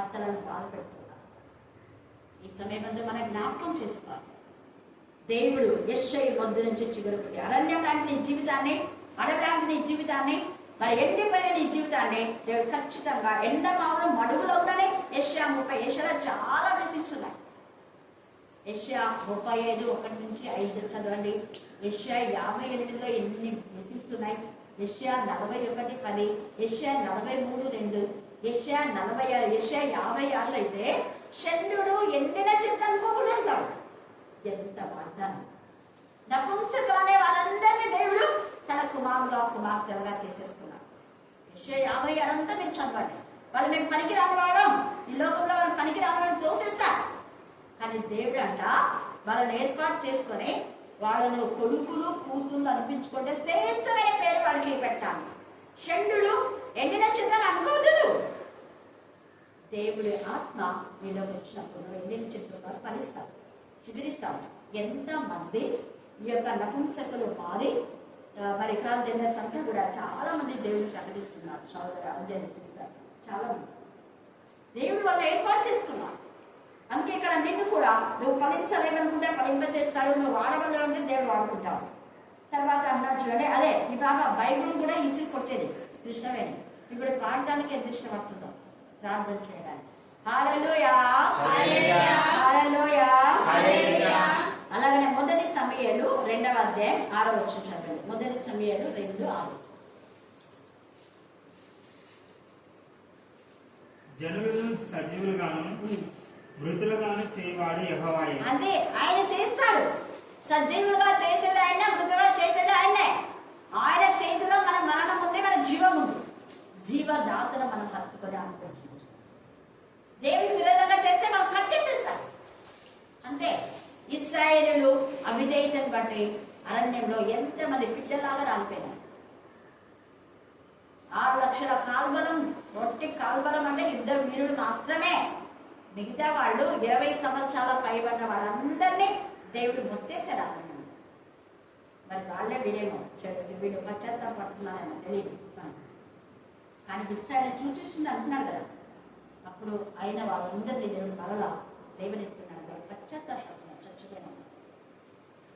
అత్తలను బాధ పెడుతున్నారు. ఈ సమయంలో మనం జ్ఞాపకం చేసుకోవాలి. దేవుడు యెషయా వద్ద నుంచి చిగురుకుని అరణ్యం లాంటి నీ జీవితాన్ని, అడగడానికి నీ జీవితాన్ని, మరి ఎండిపోయిన నీ జీవితాన్ని దేవుడు ఖచ్చితంగా ఎండమావులు మడుగులో ఉన్ననే యెషయా 30 యెషయాలో చాలా బ్లెస్సింగ్స్ ఉన్నాయి. యెషయా 35:1-5 చదవండి. యెషయా 58లో ఎన్ని బ్లెస్సింగ్స్ ఉన్నాయి. యెషయా 41:10, యెషయా 43:2, యెషయా 46, యెషయా 56 అయితే చంద్రుడు ఎండిన చెట్టు అనుకోకూడదు అంటాడు. ఎంత వాగ్దానం. నపుంసకులనే వాళ్ళందరినీ దేవుడు తన కుమారుగా కుమార్తెలుగా చేసేసుకున్నాడు. యెషయా 56 అంతా మీరు చదవండి. వాళ్ళు మేము పనికి రాని వాళ్ళం, ఈ లోకంలో వాళ్ళు పనికి రాని వాళ్ళని తోసిస్తారు. కానీ దేవుడు అంట వాళ్ళని ఏర్పాటు చేసుకొని వాళ్ళను కొడుకులు కూతుళ్ళు అనిపించుకుంటే శ్రేష్టమైన పేరు వాడికి పెట్టాను. చంద్రుడు ఎండిన చెట్లను అనుకోవద్దు. దేవుడి ఆత్మ మీలో వచ్చినప్పుడు ఎండిన చెట్లు ఫలిస్తాడు, చిగురిస్తాడు. ఎంతమంది ఈ యొక్క నపుంసకులు మారి మరి ట్రాన్స్జెండర్స్ అంతా కూడా చాలా మంది దేవుడిని ప్రకటిస్తున్నారు. సోదర అంజలిస్తారు చాలా మంది దేవుడు వాళ్ళు ఏర్పాటు చేసుకున్నారు. అందుకే ఇక్కడ నిన్ను కూడా నువ్వు ఫలించలేమనుకుంటే ఫలింపజేస్తాడు, నువ్వు వాడవలే ఉంటే దేవుడు వాడుకుంటావు. తర్వాత అన్నాడు చూడండి, అదే ఈ బాబా బైబుల్ కూడా ఇచ్చి కొట్టేది కృష్ణవేణి. ఇప్పుడు పాడటానికి ఎంత ఇష్టపడుతుందో ప్రార్థన చేయడానికి. హల్లెలూయా, హల్లెలూయా. అలాగనే 1 సమూయేలు 2వ అధ్యాయం 6వ వచనం చదవండి. 1 సమూయేలు 2:6. జనులను సజీవులుగాను మృతులుగాను చేయవాడు యెహోవాయే. అదే ఆయన చేస్తాడు. సజీవులుగా చేసేది ఆయన, మృతులుగా చేసేది ఆయనే. ఆయన చేతిలో మన మరణం ఉంది, మన జీవం ఉంది. జీవదాతను మనం హత్తుకొని అనుకుంటున్నాం. దేవుడికి విరోధంగా చేస్తే మనం కట్ చేసేస్తాం అంతే. ఇశ్రాయేలు అవిధేయతను బట్టి అరణ్యంలో ఎంతమంది పిచ్చలాగా రాలిపోయినారు. 6 లక్షల కాల్బలం, రొట్టె కాల్బలం అంటే యుద్ధ వీరుడు మాత్రమే. మిగతా వాళ్ళు 20 సంవత్సరాల పైబడిన వాళ్ళందరినీ దేవుడు మొత్తేశాడు అరణ్యం. మరి వాళ్ళే వీడేమో వీడు పశ్చాత్తాపడుతున్నారని తెలియదు. కానీ ఇశ్రాయేలు చూపిస్తుంది అంటున్నాడు కదా. అప్పుడు అయిన వాళ్ళందరినీ దేవుడు మరలా లేవనెత్తున్నాడు. వాళ్ళు పశ్చాత్తాపడుతున్నారు చచ్చిపోయినా.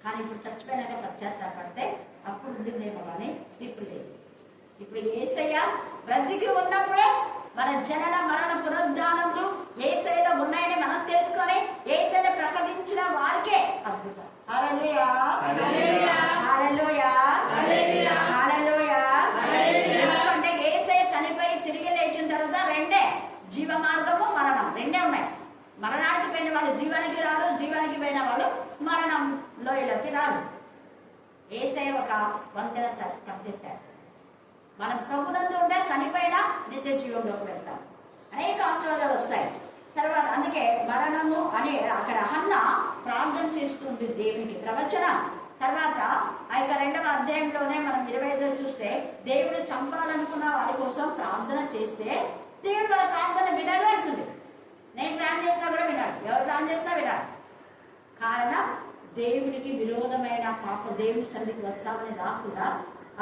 కానీ ఇప్పుడు చచ్చిపోయినాక పశ్చాత్తాపడితే అప్పుడు ఉండిందేమో కానీ ఇప్పుడు లేదు. ఇప్పుడు యేసయ్య బ్రతికి ఉన్నప్పుడే మన జనన మరణ పునరుద్ధానములు యేసయ్యలో ఉన్నాయని మనం తెలుసుకొని యేసయ్యను ప్రకటించిన వారికే అద్భుతం. హల్లెలూయా, హల్లెలూయా, హల్లెలూయా. ఎందుకంటే యేసయ్య చనిపోయి తిరిగి లేచిన తర్వాత రెండే, జీవ మార్గము మరణం రెండే ఉన్నాయి. మరణానికి పోయిన వాళ్ళు జీవానికి రారు, జీవానికి పోయిన వాళ్ళు మరణం లోయలోకి రారు. యేసయ్య ఒక వంతెన కట్టేశాడు. మనం ప్రభునందు ఉంటే చనిపోయినా నిత్య జీవంలోకి వెళ్తాం. అనేక ఆశీర్వాదాలు వస్తాయి. తర్వాత అందుకే మరణము అని అక్కడ హన్న ప్రార్థన చేస్తుంది దేవునికి. ప్రవచన తర్వాత ఆ యొక్క 2వ అధ్యాయంలోనే మనం 25లో చూస్తే దేవుడు చంపాలనుకున్న వారి కోసం ప్రార్థన చేస్తే దేవుడు వాళ్ళ ప్రార్థన వినడు అంటుంది. నేను ప్లాన్ చేసినా కూడా వినాడు, ఎవరు ప్లాన్ చేసినా వినాడు. కారణం దేవునికి విరోధమైన పాపం, దేవుని సన్నిధికి వస్తామని రాకుండా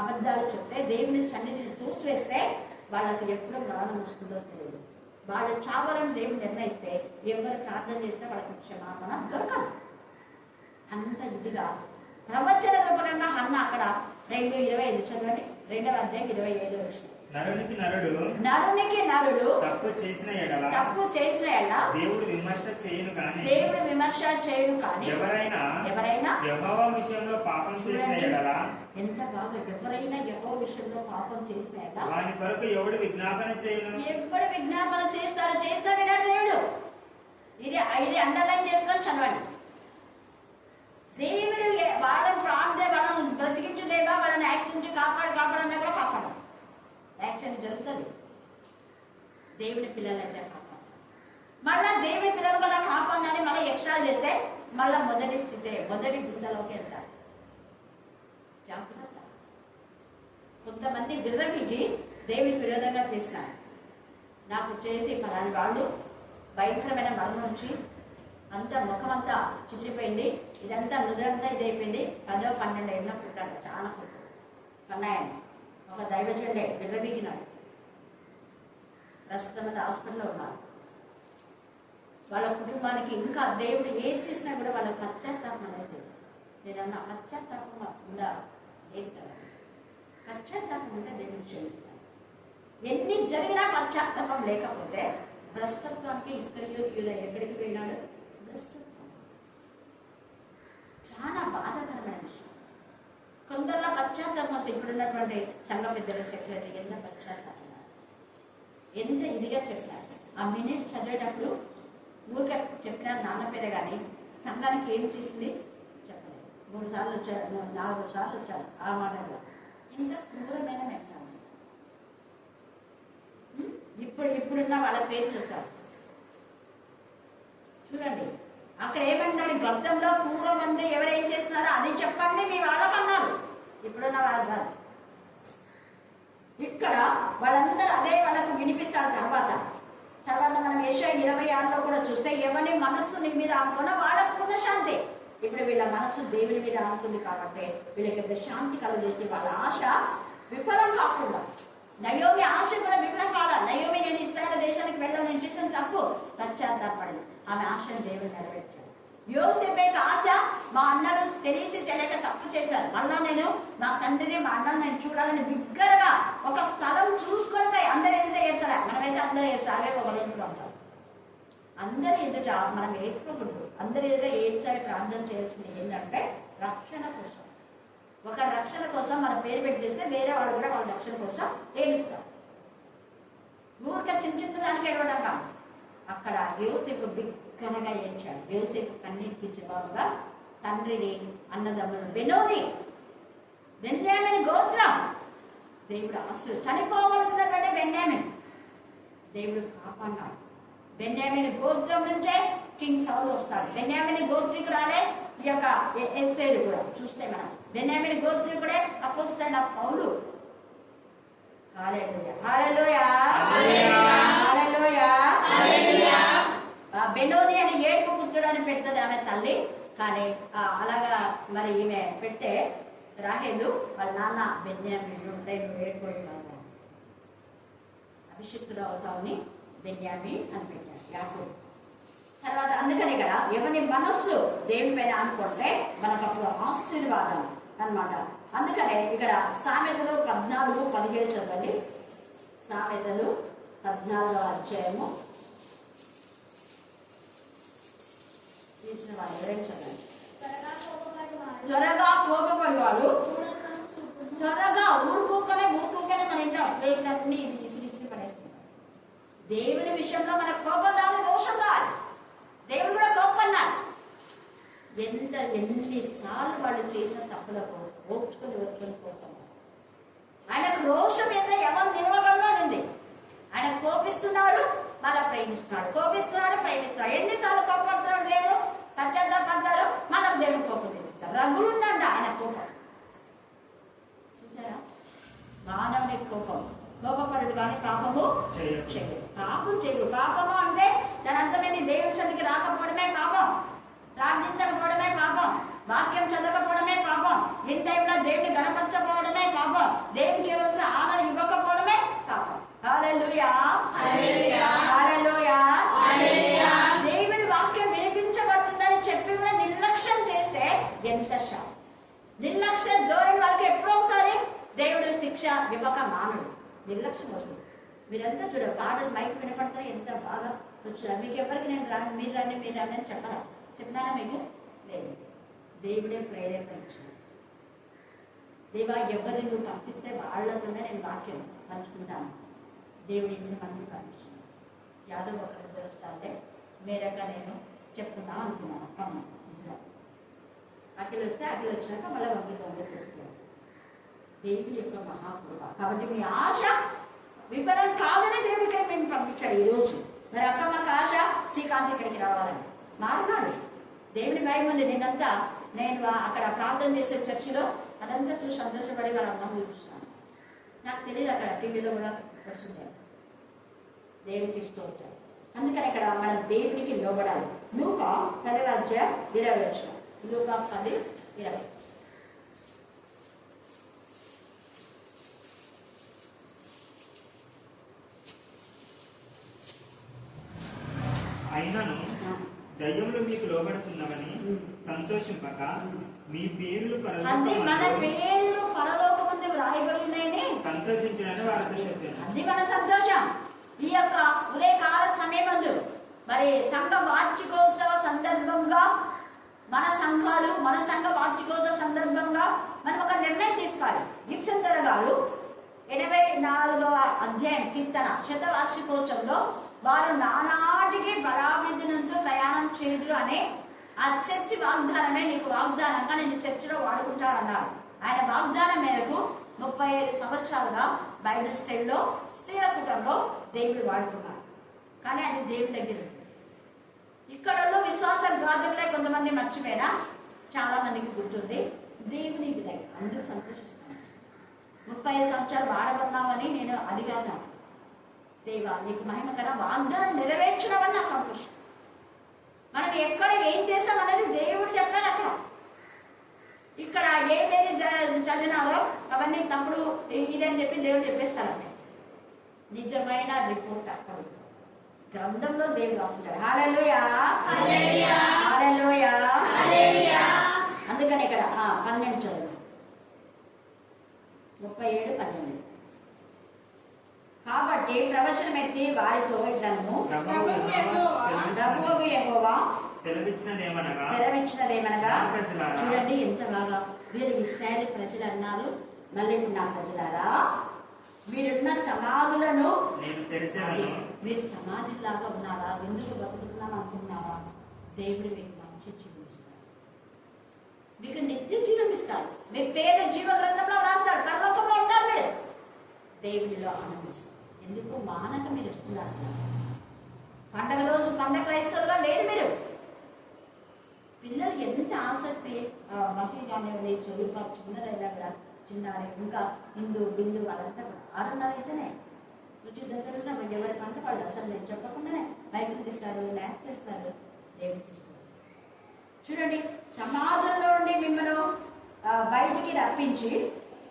అబద్ధాలు చెప్తే దేవుని సన్నిధిని చూసివేస్తే వాళ్ళకి ఎప్పుడు ప్రాణం వస్తుందో తెలియదు. వాళ్ళు చావాలని దేవుడు నిర్ణయిస్తే ఎవరు ప్రార్థన చేస్తే వాళ్ళకి క్షమాపణ దొరకదు. అంత ఇదిగా ప్రవచన రూపకంగా అన్న అక్కడ 2:25 చదవండి. 2వ అధ్యాయం 25 నరునికి నరుడు తప్పు చేసిన ఎడల దేవుడు విమర్శ చేయను కానీ ఎవరైనా యెహోవా విషయంలో పాపం చేసిన ఎడల, ఎంత బాగా, ఎవరైనా యెహోవా విషయంలో పాపం చేసిన ఎడల వాని కొరకు ఎవడు విజ్ఞాపన చేయను. ఎప్పుడు విజ్ఞాపన చేస్తారో చేస్తా వినాడు దేవుడు. ఇది అండర్లైన్ చేసుకొని చదవండి. దేవుడు వాళ్ళని వాళ్ళని బ్రతికించుదేవా, వాళ్ళని యాక్షన్ నుంచి కాపాడన్నా కూడా కాపాడు. యాక్షన్ జరుగుతుంది. దేవుని పిల్లలైతే కాపాడు. మళ్ళా దేవుని పిల్లలు కదా కాపాడని మళ్ళీ ఎక్స్ట్రా చేస్తే మళ్ళా మొదటి గుండెలోకి వెళ్తారు. జాగ్రత్త. కొంతమంది విర్రమికి దేవుని విరోధంగా చేసినారు. నాకు చేసి పలాని వాళ్ళు భయంకరమైన మరణం నుంచి అంతా ముఖమంతా చిట్లిపోయింది, ఇదంతా నుదంతా ఇదైపోయింది. 10, 12 ఏళ్ళ పుట్టాడు. చాలా పుట్టాడు కన్నాయండి. ఒక దైవజనుడే విర్రవీగినాడు. ప్రస్తుతం హాస్పిటల్లో ఉన్నారు. వాళ్ళ కుటుంబానికి ఇంకా దేవుడు ఏం చేసినా కూడా వాళ్ళ పశ్చాత్తాపం అనేది. నేనన్నా పశ్చాత్తాపం ఉందా? లేదు కదా. పశ్చాత్తాపం ఉంటే దేవుడు క్షమిస్తాను. ఎన్ని జరిగినా పశ్చాత్తాపం లేకపోతే భ్రష్టత్వానికి ఇస్కరియోతు ఎక్కడికి పోయినాడు? భ్రష్టత్వం. చాలా బాధాకరమైన విషయం. కొందరిలో పశ్చాత్తాపం వస్తే ఇప్పుడున్నటువంటి సంఘ పెద్దల సెక్రటరీ ఎంత పశ్చాత్తాపం, ఎంత ఇదిగా చెప్పారు. ఆ మినిట్స్ చదివేటప్పుడు ఊరికే చెప్పిన నాన్న పేరే కానీ సంఘానికి ఏం చేసింది చెప్పలేదు. 3 సార్లు వచ్చారు, 4 సార్లు వచ్చారు. ఆ మాటల్లో ఇంత క్రూరమైన మెసేజ్. ఇప్పుడున్న వాళ్ళ పేరు చూస్తారు చూడండి. అక్కడ ఏమన్నాడు? గతంలో పూర్వమంది ఎవరేం చేస్తున్నారో అది చెప్పండి మీ వాళ్ళకన్నారు. ఇప్పుడున్న వాళ్ళు కాదు. ఇక్కడ వాళ్ళందరూ అదే వాళ్ళకు వినిపిస్తారు. తర్వాత మనం యెషయా 26లో కూడా చూస్తే ఎవరి మనస్సు నీ మీద ఆనుకున్నా వాళ్ళకు ఉన్న శాంతి. ఇప్పుడు వీళ్ళ మనస్సు దేవుని మీద ఆనుకుంది కాబట్టి వీళ్ళకి శాంతి కలుగజేసి వాళ్ళ ఆశ విఫలం కాకుండా, నయోమి ఆశ కూడా విఫలం కాదా? నయోమి నేను ఇశ్రాయేలు దేశానికి వెళ్ళాను, నేను చేసిన తప్పు, పశ్చాత్తాపడింది. ఆమె ఆశను దేవుడు నెరవేర్చాడు. యోసేపు ఆశ, మా అన్నలు తెలియక తప్పు చేశారు, మళ్ళా నేను మా తండ్రిని మా అన్నను నేను చూడాలని బిగ్గరగా ఒక స్థలం చూసుకొని అందరు ఎదుట చేస్తారా? మనమైతే అందరూ చేస్తారే ఒకరు ఎదుట ఉంటాం. అందరి ఎదుట మనం ఏడ్చుకోకూడదు. అందరి ఎదుట ఏడ్చాలి. ప్రార్థన చేయాల్సింది ఏంటంటే రక్షణ కోసం. ఒక రక్షణ కోసం మన పేరు పెట్టేస్తే వేరే వాళ్ళు కూడా వాళ్ళ రక్షణ కోసం ఏడుస్తారు. ఊరికే చిన్న దానికి ఏడవడం కాదు. అక్కడ యోసేపు బిగ్గరగా ఏడ్చాడు. యోసేపు కన్నీటికి జవాబుగా తండ్రిని, అన్నదమ్ములను, బెన్యామీను గోత్రం దేవుడు అసలు చనిపోవలసినటువంటి బెన్యామీను దేవుడు కాపాడినాడు. బెన్యామీను గోత్రం నుంచే కింగ్ సౌలు వస్తాడు. బెన్యామీను గోత్రికురాలే ఈ యొక్క ఎస్తేరు కూడా చూస్తే మనం బెన్యామీను గోత్రికుడే అపోస్తలుడైన పౌలు. హల్లెలూయా, హల్లెలూయా, హల్లెలూయా, హల్లెలూయా. బెనోని అని ఏడుపు పుత్రుడు అని పెడుతుంది ఆమె తల్లి. కానీ అలాగా మరి ఈమె పెడితే రాహేలు వాళ్ళ నాన్న బెన్యామీను 2 ఏడుకోవడం అభిషిక్తుడు అవుతామని బెన్యామీన్ అని పెట్టారు యాకోబు. తర్వాత అందుకని ఇక్కడ ఎవరి మనస్సు దేవుని పైన అనుకుంటే మనకు అప్పుడు ఆశీర్వాదం అన్నమాట. అందుకనే ఇక్కడ సామెతలు 14:17 చదవండి. సామెతలు 14వ అధ్యాయము తీసిన వాళ్ళు ఎవరైనా చదవండి. త్వరగా కోపపడేవాడు త్వరగా ఊరుకోకనే మన ఇంట్లో ప్లేట్లన్నీ ఇసిరి పడేసుకుంటారు. దేవుని విషయంలో మన కోపం రాదు, దోషం రాదు. దేవుడు కూడా కోపన్నాడు. ఎన్నిసార్లు వాళ్ళు చేసిన తప్పులకు ఓర్చుకొని కోపం. ఆయనకు రోషం ఎంత ఎవరు నిలవగలదో ఉంది. ఆయన కోపిస్తున్నాడు, మళ్ళా ప్రేమిస్తున్నాడు, కోపిస్తున్నాడు, ప్రేమిస్తున్నాడు. ఎన్నిసార్లు కోపడుతున్నాడు దేవుడు? పశ్చాత్తాపడతారు, మనం దేవుని కోపం చూపిస్తారు. రగులుందంట ఆయన కోపం. చూసారా? మానవుని కోపపడదు కానీ పాపము చేయడు. పాపం చేయడు. పాపము అంటే దాని అర్థమైంది దేవుని సన్నిధికి రాకపోవడమే పాపం, ప్రార్థించకపోవడమే పాపం, వాక్యం చదవకపోవడమే పాపం, ఇన్ టైంలో దేవుని గణపరచకపోవడమే పాపం, దేవునికి వస్తే ఆదరణ ఇవ్వకపోవడమే పాపం. హల్లెలూయా, హల్లెలూయా, హల్లెలూయా. దేవుని వాక్యం వినిపించబడుతుందని చెప్పి కూడా నిర్లక్ష్యం చేస్తే ఎంత శాపం. నిర్లక్ష్యం ధోరణి వాళ్ళకి ఎప్పుడో ఒకసారి దేవుడు శిక్ష ఇవ్వక మానడు. నిర్లక్ష్యం వస్తుంది. మీరంతా చూడండి, పాటలు మైక్ వినపడతాయి, ఎంత బాగా వచ్చారు. మీకు ఎవరికి నేను రాను, మీరు రండి అని చెప్పినానా మీకు? లేదు. దేవుడే ప్రేరేపించాడు. దేవా ఎవరిని నువ్వు పంపిస్తే వాళ్ళతోనే నేను వాక్యం పంచుకుంటాను. దేవుడు 8 మంది పంపించాను. యాదవ్ ఒకరిద్దరు వస్తాంటే మేరక నేను చెప్తున్నాం అనుకున్నాను. అఖిల్ వస్తే అఖిల్ వచ్చినాక మళ్ళీ వంగి చేస్తాను. దేవుడి యొక్క మహాకృప. కాబట్టి మీ ఆశ విఫలం కాదని దేవుడి ఇక్కడ మేము పంపించాడు ఈరోజు. మరి అక్కమ్మకి ఆశ శ్రీకాంత్ ఇక్కడికి రావాలని మారినాడు. దేవుడి భయం ఉంది. నిన్నంతా నేను అక్కడ ప్రార్థన చేసే చర్చిలో అదంతా చూసి సంతోషపడి వాళ్ళ అమ్మని చూపిస్తున్నాను. నాకు తెలియదు, అక్కడ టీవీలో కూడా వస్తుంది. దేవుడికి స్తోత్రం. అందుకని ఇక్కడ మనం దేవునికి లోబడాలి. లూకా 10:20. లూకా 10:20. అయినను దయ్యములు మీకు లోబడుచున్నవని సంతోషింపక మీ పేర్లు మన పేర్లు పరలోకమందు వ్రాయబడి ఉన్నాయని సంతోషించడానికి వారితో చెప్పాను. అది మన సంతోషం. ఈ యొక్క ఉదయకాల సమయమందు మరి సంఘ వార్షికోత్సవ సందర్భంగా మన సంఘ వార్షికోత్సవ సందర్భంగా మనం ఒక నిర్ణయం తీసుకోవాలి. గిప్సంతర గారు 84వ అధ్యాయం కీర్తన శతవార్షికోత్సవంలో వారు నానాటికి బలాభివృద్ధి నుంచి ప్రయాణం చేదురు అనే ఆ చర్చి వాగ్దానమే నీకు వాగ్దానంగా నేను చర్చిలో వాడుకుంటాడు అన్నాడు. ఆయన వాగ్దానం మేరకు 35 సంవత్సరాలుగా బైబిల్ స్టైల్లో స్థిర కుటుంబంలో దేవుడు వాడుకున్నాడు. కానీ అది దేవుడి దగ్గర ఉంది. ఇక్కడ విశ్వాసం గాజులే కొంతమంది మర్చిపోయినా చాలా మందికి గుర్తుంది. దేవుని దగ్గర అందుకు సంతోషిస్తాను. 35 సంవత్సరాలు వాడబడినామని నేను అడిగాను. దేవా నీకు మహిమకర వాగ్దానం నెరవేర్చడం నా సంతోషం. మనం ఎక్కడ ఏం చేసామనేది దేవుడు చెప్పాలి. అక్కడ ఇక్కడ ఏదైతే చదివినారో అవన్నీ తప్పుడు ఇదని చెప్పి దేవుడు చెప్పేస్తారంటే నిజమైన రిపోర్ట్ అక్కడ గ్రంథంలో దేవుడు రాస్తున్నాడు. హల్లెలూయా, హల్లెలూయా, హల్లెలూయా. అందుకని ఇక్కడ 12 చదువు 37:12. కాబట్టి ప్రవచనం ఎత్తి వారితో ఇట్లను ప్రభువు యెహోవా సెలవిచ్చినదేమనగా చూడండి ఎంత బాగా వీరు ఇశ్రాయేలు ప్రజలు అన్నారు. మళ్ళీ నా ప్రజలారా మీరున్న సమాధులను నేను తెరిచాను. మీరు సమాధిలాగా ఉన్నారా? ఎందుకు బతుకుతున్నాం అనుకున్నారా? దేవుడు మీకు మంచి జీవిస్తాడు, మీకు నిత్య జీవిస్తాడు. మీ పేరు జీవ గ్రంథంలో రాస్తాడు. పరలోకంలో ఉంటారు మీరు. దేవుడిలో ఆనందిస్తారు. ఎందుకు మానక మీరు వస్తున్నారు? పండగ రోజు పండగ క్రైస్తవులుగా లేరు మీరు. పిల్లలు ఎంత ఆసక్తి మహిళ కానివ్వండి, చిన్నదైనా కూడా చిన్నారి ఇంకా హిందూ బిందు వాళ్ళంతా కూడా 6:30 అయితేనే రుచి దగ్గర ఎవరి పంట వాళ్ళు అసలు నేను చెప్పకుండానే బైకులు తీస్తారు, మ్యాక్స్ చేస్తారు. దేవుడు తీస్తారు. చూడండి, సమాధుల్లో నుండి మిమ్మల్ని బయటికి రప్పించి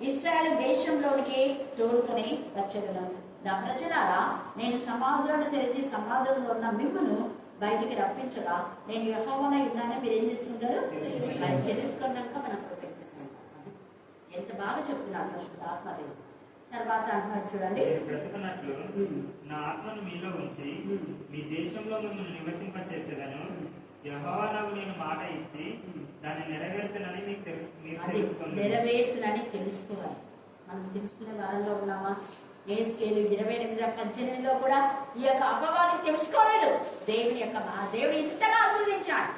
ఇశ్రాయేలు దేశంలోనికి తోడుకొని వచ్చేదను. నా ప్రజలారా నేను సమాధులను తెరిచి సమాధుల్లో ఉన్న మిమ్మల్ని బయటికి రప్పించగా నేను యెహోవానై ఉన్నానని మీరు ఏం చేస్తుంటారు? అది తెలుసుకున్నాక మనం ఎంత బాగా చెప్తున్నాను ఆత్మదేవుడు. తర్వాత అంటున్నాడు చూడండి, బ్రతుకున్నట్లు నా ఆత్మను మీలో ఉంచి మీ దేశంలో మిమ్మల్ని నివసింప చేసేదను. యెహోవానకు నేను మాట ఇచ్చి దాన్ని నెరవేరుతానని మీకు తెలుసుకోండి. నెరవేరుతానని తెలుసుకోవాలి. మనం తెలుసుకునే వారంలో ఉన్నామా? ఏస్కేలు 28:18 కూడా ఈ యొక్క అపవాది తెలుసుకోలేదు. దేవుని యొక్క దేవుడు ఇంతగా ఆశీర్వదించాడు.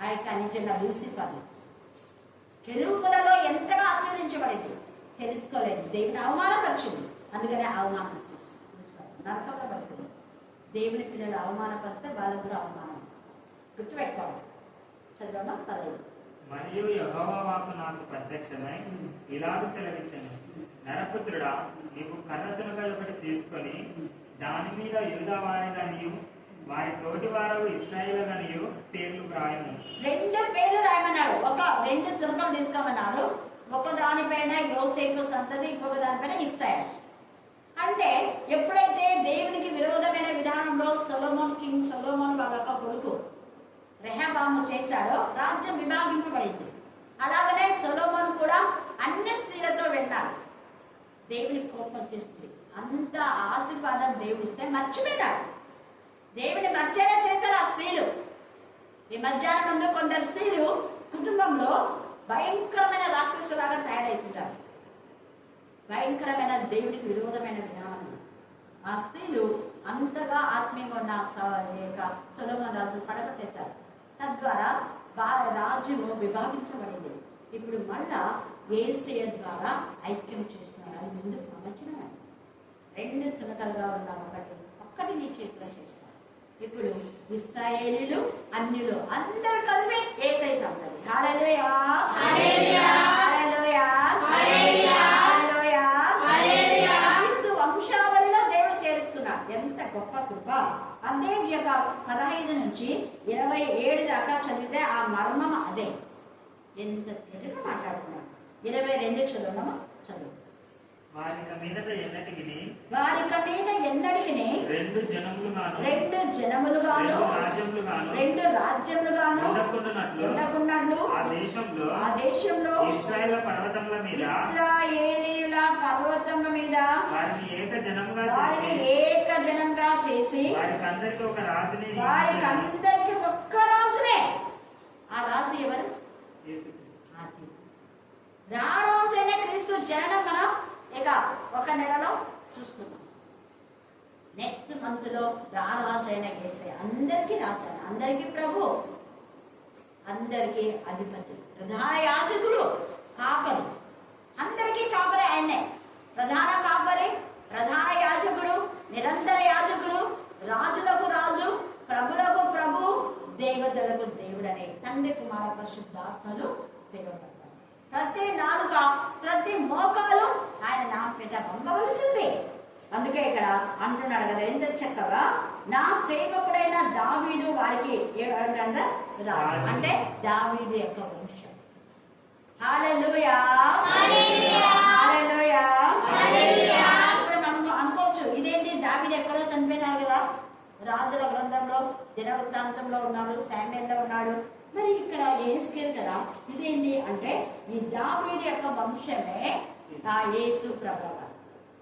ఆ యొక్క నిజంగా లూసిఫర్ కెరూబులలో ఎంతగా ఆశీర్వదించబడింది తెలుసుకోలేదు. దేవుని అవమానపరిచింది. అందుకనే అవమానం నరకంలో పడుతుంది. దేవుని పిల్లలు అవమానపరిస్తే వాళ్ళకు కూడా అవమానం. గుర్తుపెట్టుకోవాలి. చదవడం 15. మరియు యెహోవా వాక్కు నాకు ప్రత్యక్షమై ఇలాగ సెలవిచ్చాను, నరపుత్రుడా, నీవు కర్ర తునకలు ఒకటి తీసుకొని దాని మీద యూదా వారిగానియు వారి తోటి వారు ఇశ్రాయేలు గానియు పేర్లు వ్రాయము. 2 పేర్లు రాయమన్నాడు. 2 తునకలు తీసుకోమన్నాడు. ఒక దానిపైన యోసేపు సంతతి, ఇంకొక దానిపైన ఇశ్రాయేలు. అంటే ఎప్పుడైతే దేవునికి విరోధమైన విధానంలో కింగ్ సొలొమోను వాళ్ళ కొడుకు రెహబాము చేశాడో రాజ్యం విభాగింపబడింది. అలాగనే సొలొమోను కూడా అన్ని స్త్రీలతో వెళ్ళాడు. దేవునికి కోపం వచ్చేస్తుంది. అంత ఆశీర్వాదం దేవుడు ఇస్తే మర్చిపోయాడు. దేవుని మర్చేలా చేశారు ఆ స్త్రీలు. ఈ మధ్యాహ్నం ముందు కొందరు స్త్రీలు కుటుంబంలో భయంకరమైన రాక్షసులాగా తయారవుతుంటారు. భయంకరమైన దేవుడికి విరోధమైన విధానం. ఆ స్త్రీలు అంతగా ఆత్మీయంగా ఉన్న సొలొమోను రాజు పడగొట్టేశారు. తద్వారా రాజ్యము విభాగించబడింది. ఇప్పుడు మళ్ళా యేసయ్య ద్వారా ఐక్యం చేస్తున్నారు. అది ముందు ప్రవచనమే. 2 తునకలుగా ఉన్న ఒక్కటి నీ చేతిలో చేస్తారు. ఇప్పుడు ఇశ్రాయేలీయులు, అన్యులు అందరూ కలిసి యేసయ్య సంతతి. హల్లెలూయా, హల్లెలూయా, హల్లెలూయా, హల్లెలూయా, హల్లెలూయా. క్రీస్తు వంశావళిలో దేవుడు చేరుస్తున్నాడు. ఎంత గొప్ప కృప! అదే ఈ యొక్క 15 నుంచి 27 దాకా చదివితే ఆ మర్మం అదే. ఎంత తెలుగు మాట్లాడుతున్నాడు. 22 చదవడమా? చదువు. వారిక మీదట ఎన్నటికి 2 జనములుగాను 2 జనములుగాను 2 రాజ్యములుగాను ఉండకున్నట్లు ఆ దేశంలో ఇశ్రాయేలు పర్వతముల మీద వారిని ఏక జనంగా చేసి వారికి అందరికి ఒక రాజుని ఒక్క రాజునే. ఆ రాజు ఎవరు? రాజైన క్రీస్తు జననం మనం ఇక 1 నెలలో చూస్తున్నాం. నెక్స్ట్ మంత్ లో రాజైన యేసయ్య అందరికీ రాజాను, అందరికీ ప్రభు, అందరికీ అధిపతి, ప్రధాన యాజకుడు, కాపరి, అందరికీ కాపరి ఆయనే. ప్రధాన కాపరి, ప్రధాన యాజకుడు, నిరంతర యాజకుడు, రాజులకు రాజు, ప్రభులకు ప్రభు, దేవతలకు దేవుడనే తండ్రి కుమార పరిశుద్ధాత్మలు పిలువబడతారు. ప్రతి నాలుక, ప్రతి మోకాలు ఆయన నా పేట పంపవలసింది. అందుకే ఇక్కడ అంటున్నాడు కదా ఎంత చక్కగా, నా సేవకుడైన దావీదు వారికి రాజు అంటే దావీదు యొక్క వంశం. హల్లెలూయా, హల్లెలూయా, హల్లెలూయా. ఇప్పుడు మనం అనుకోవచ్చు ఇదేంటి దావీదు ఎక్కడో చనిపోయినాడు కదా, రాజుల గ్రంథంలో దినవృత్తాంతంలో ఉన్నాడు, శామ్యూయేల్లో ఉన్నాడు, మరి ఇక్కడ యెహెజ్కేలు కదా, ఇదేంటి అంటే ఈ దావీదు యొక్క వంశమే ఆ యేసు ప్రభువు.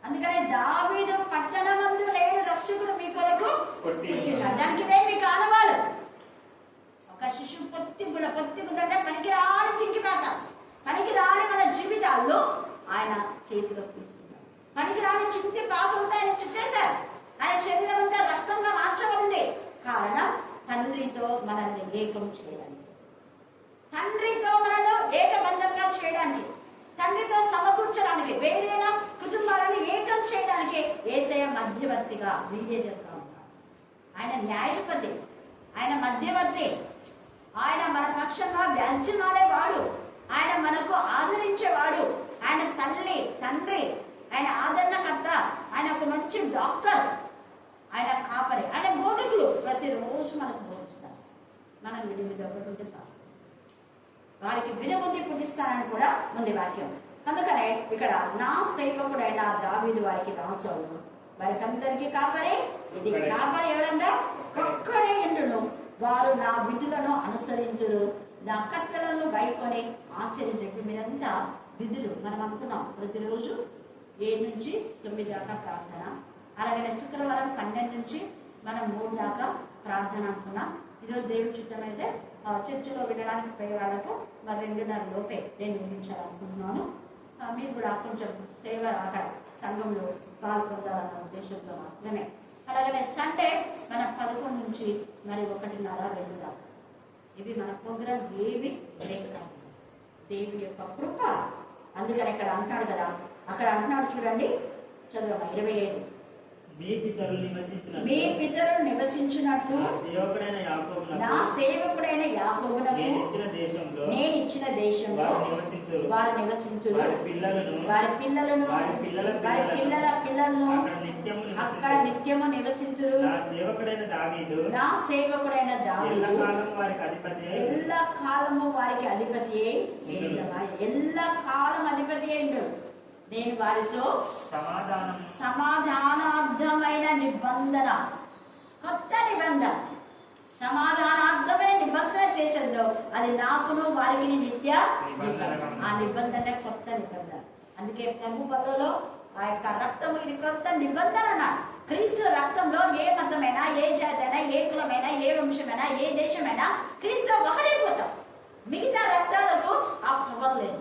అందుకనే దావీదు పట్టణమందు లేడు రక్షకుడు మీ కొరకు దానికి మీకు ఆనవాళ్ళు. ఒక శిశువు పొత్తిగుంటే పనికి రాని చింకిపాత, పనికి రాని మన జీవితాల్లో ఆయన చేతిలోకి తీసుకున్నాడు. పనికి రాని చింతి పాపంతో ఆయన చుట్టేశారు. ఆయన శరీరం అంతా రక్తంగా మార్చబడింది. కారణం తండ్రితో మనల్ని ఏకం చేయడానికి, తండ్రితో మనల్ని ఏకబంధంగా చేయడానికి, తండ్రితో సమకూర్చడానికి, వేరేనా కుటుంబాలను ఏకం చేయడానికి యేసయ్య మధ్యవర్తిగా మీడియేటర్గా ఉన్నాడు. ఆయన న్యాయాధిపతి, ఆయన మధ్యవర్తి, ఆయన మన పక్షంగా వ్యాజ్యమాడేవాడు, ఆయన మనకు ఆదరించేవాడు, ఆయన తండ్రి, ఆయన ఆదరణకర్త, ఆయన ఒక మంచి డాక్టర్, ఆయన కాపరి, ఆయన బోధకులు. ప్రతిరోజు మనకు బోధిస్తారు. మనం విడివిడి ఒకటి సార్ వారికి వినబుద్ధి పుట్టిస్తానని కూడా ఉంది వాక్యం. అందుకనే ఇక్కడ నా సేవకుడైన దావీదు వారికి రాజు, వారికి అందరికీ కాపరే. ఇది కాపరి ఎవరంటే ఒక్కడే ఎండును, వారు నా విధులను అనుసరించురు, నా కట్టలను గైకొని ఆచరించు. మీరంతా విధులు మనం అనుకున్నాం. ప్రతిరోజు 7 నుంచి 9 దాకా ప్రార్థన, అలాగే శుక్రవారం 12 నుంచి మనం 3 దాకా ప్రార్థన అనుకున్నాం. ఈరోజు దేవుడి చిత్తమైతే చర్చిలో వినడానికి పోయే వాళ్ళకు మరి 2:30 లోపే నేను ముగించాలనుకుంటున్నాను. మీరు కూడా కొంచెం సేవ అక్కడ సంఘంలో పాల్గొందాలన్న ఉద్దేశంతో మాత్రమే. అలాగనే సండే మన 11 నుంచి మరి 1:30, 2 దాకా. ఇవి మన ప్రోగ్రాం ఏవి బ్రేక్ కాదు, దేవుడి యొక్క కృప. అందుకని ఇక్కడ అంటున్నాడు కదా, అక్కడ అంటున్నాడు చూడండి, చదువు 25. మీ పితరులు నివసించినట్లు మీ పితరులు నివసించినట్లు నా సేవకుడైన యాకోబునకు నా సేవకుడైన యాకోబునకు నేను ఇచ్చిన దేశంలో నేను ఇచ్చిన దేశంలో వారు నివసించురు. వారి పిల్లలను వారి పిల్లలను వారి పిల్లల వారి పిల్లల పిల్లలను అక్కడ నిత్యము అక్కడ నిత్యము నివసించురు. నా సేవకుడైన దావీదు నా సేవకుడైన దావీదు ఎల్లకాలం వారికి అధిపతి ఎల్ల కాలము వారికి అధిపతి ఎల్ల కాలం అధిపతి అయిండు. నేను వారితో సమాధానార్థమైన నిబంధన, కొత్త నిబంధన, సమాధానార్థమైన నిబంధన చేసేదో అది నాకును వారికి నిత్య ఆ నిబంధన కొత్త నిబంధన. అందుకే ప్రభు బలలో ఆ యొక్క రక్తము ఇది కొత్త నిబంధన అన్నాడు. క్రీస్తు రక్తంలో ఏ మతమైనా, ఏ జాతి అయినా, ఏ కులమైనా, ఏ వంశమైనా, ఏ దేశమైనా క్రీస్తు ఒకటైపోతాం. మిగతా రక్తాలకు ఆ పవర్ లేదు.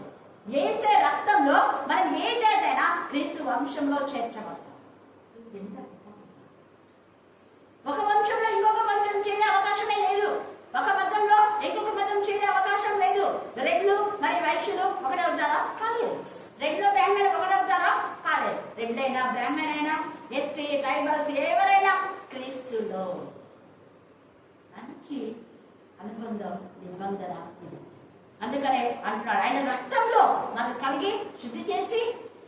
ఏసే రక్తంలో మనం ఏ జాతి అయినా క్రీస్తు వంశంలో చేర్చబడతాం. ఒక వంశంలో ఇంకొక వంశం చేరే అవకాశమే లేదు. ఒక మతంలో ఇంకొక మతం చేరే అవకాశం లేదు. రెడ్లు మరి వైశ్యులు ఒకటవుతారా? కాలేదు. రెడ్లు బ్రాహ్మణులు ఒకటవుతారా? కాలేదు. రెడ్లైనా బ్రాహ్మణైనా ఎస్టీ ట్రైబల్స్ ఎవరైనా క్రీస్తులో మంచి అనుబంధం నిబంధన. అందుకనే అంటున్నాడు ఆయన రక్తంలో మనకు కలిగి శుద్ధి చేసి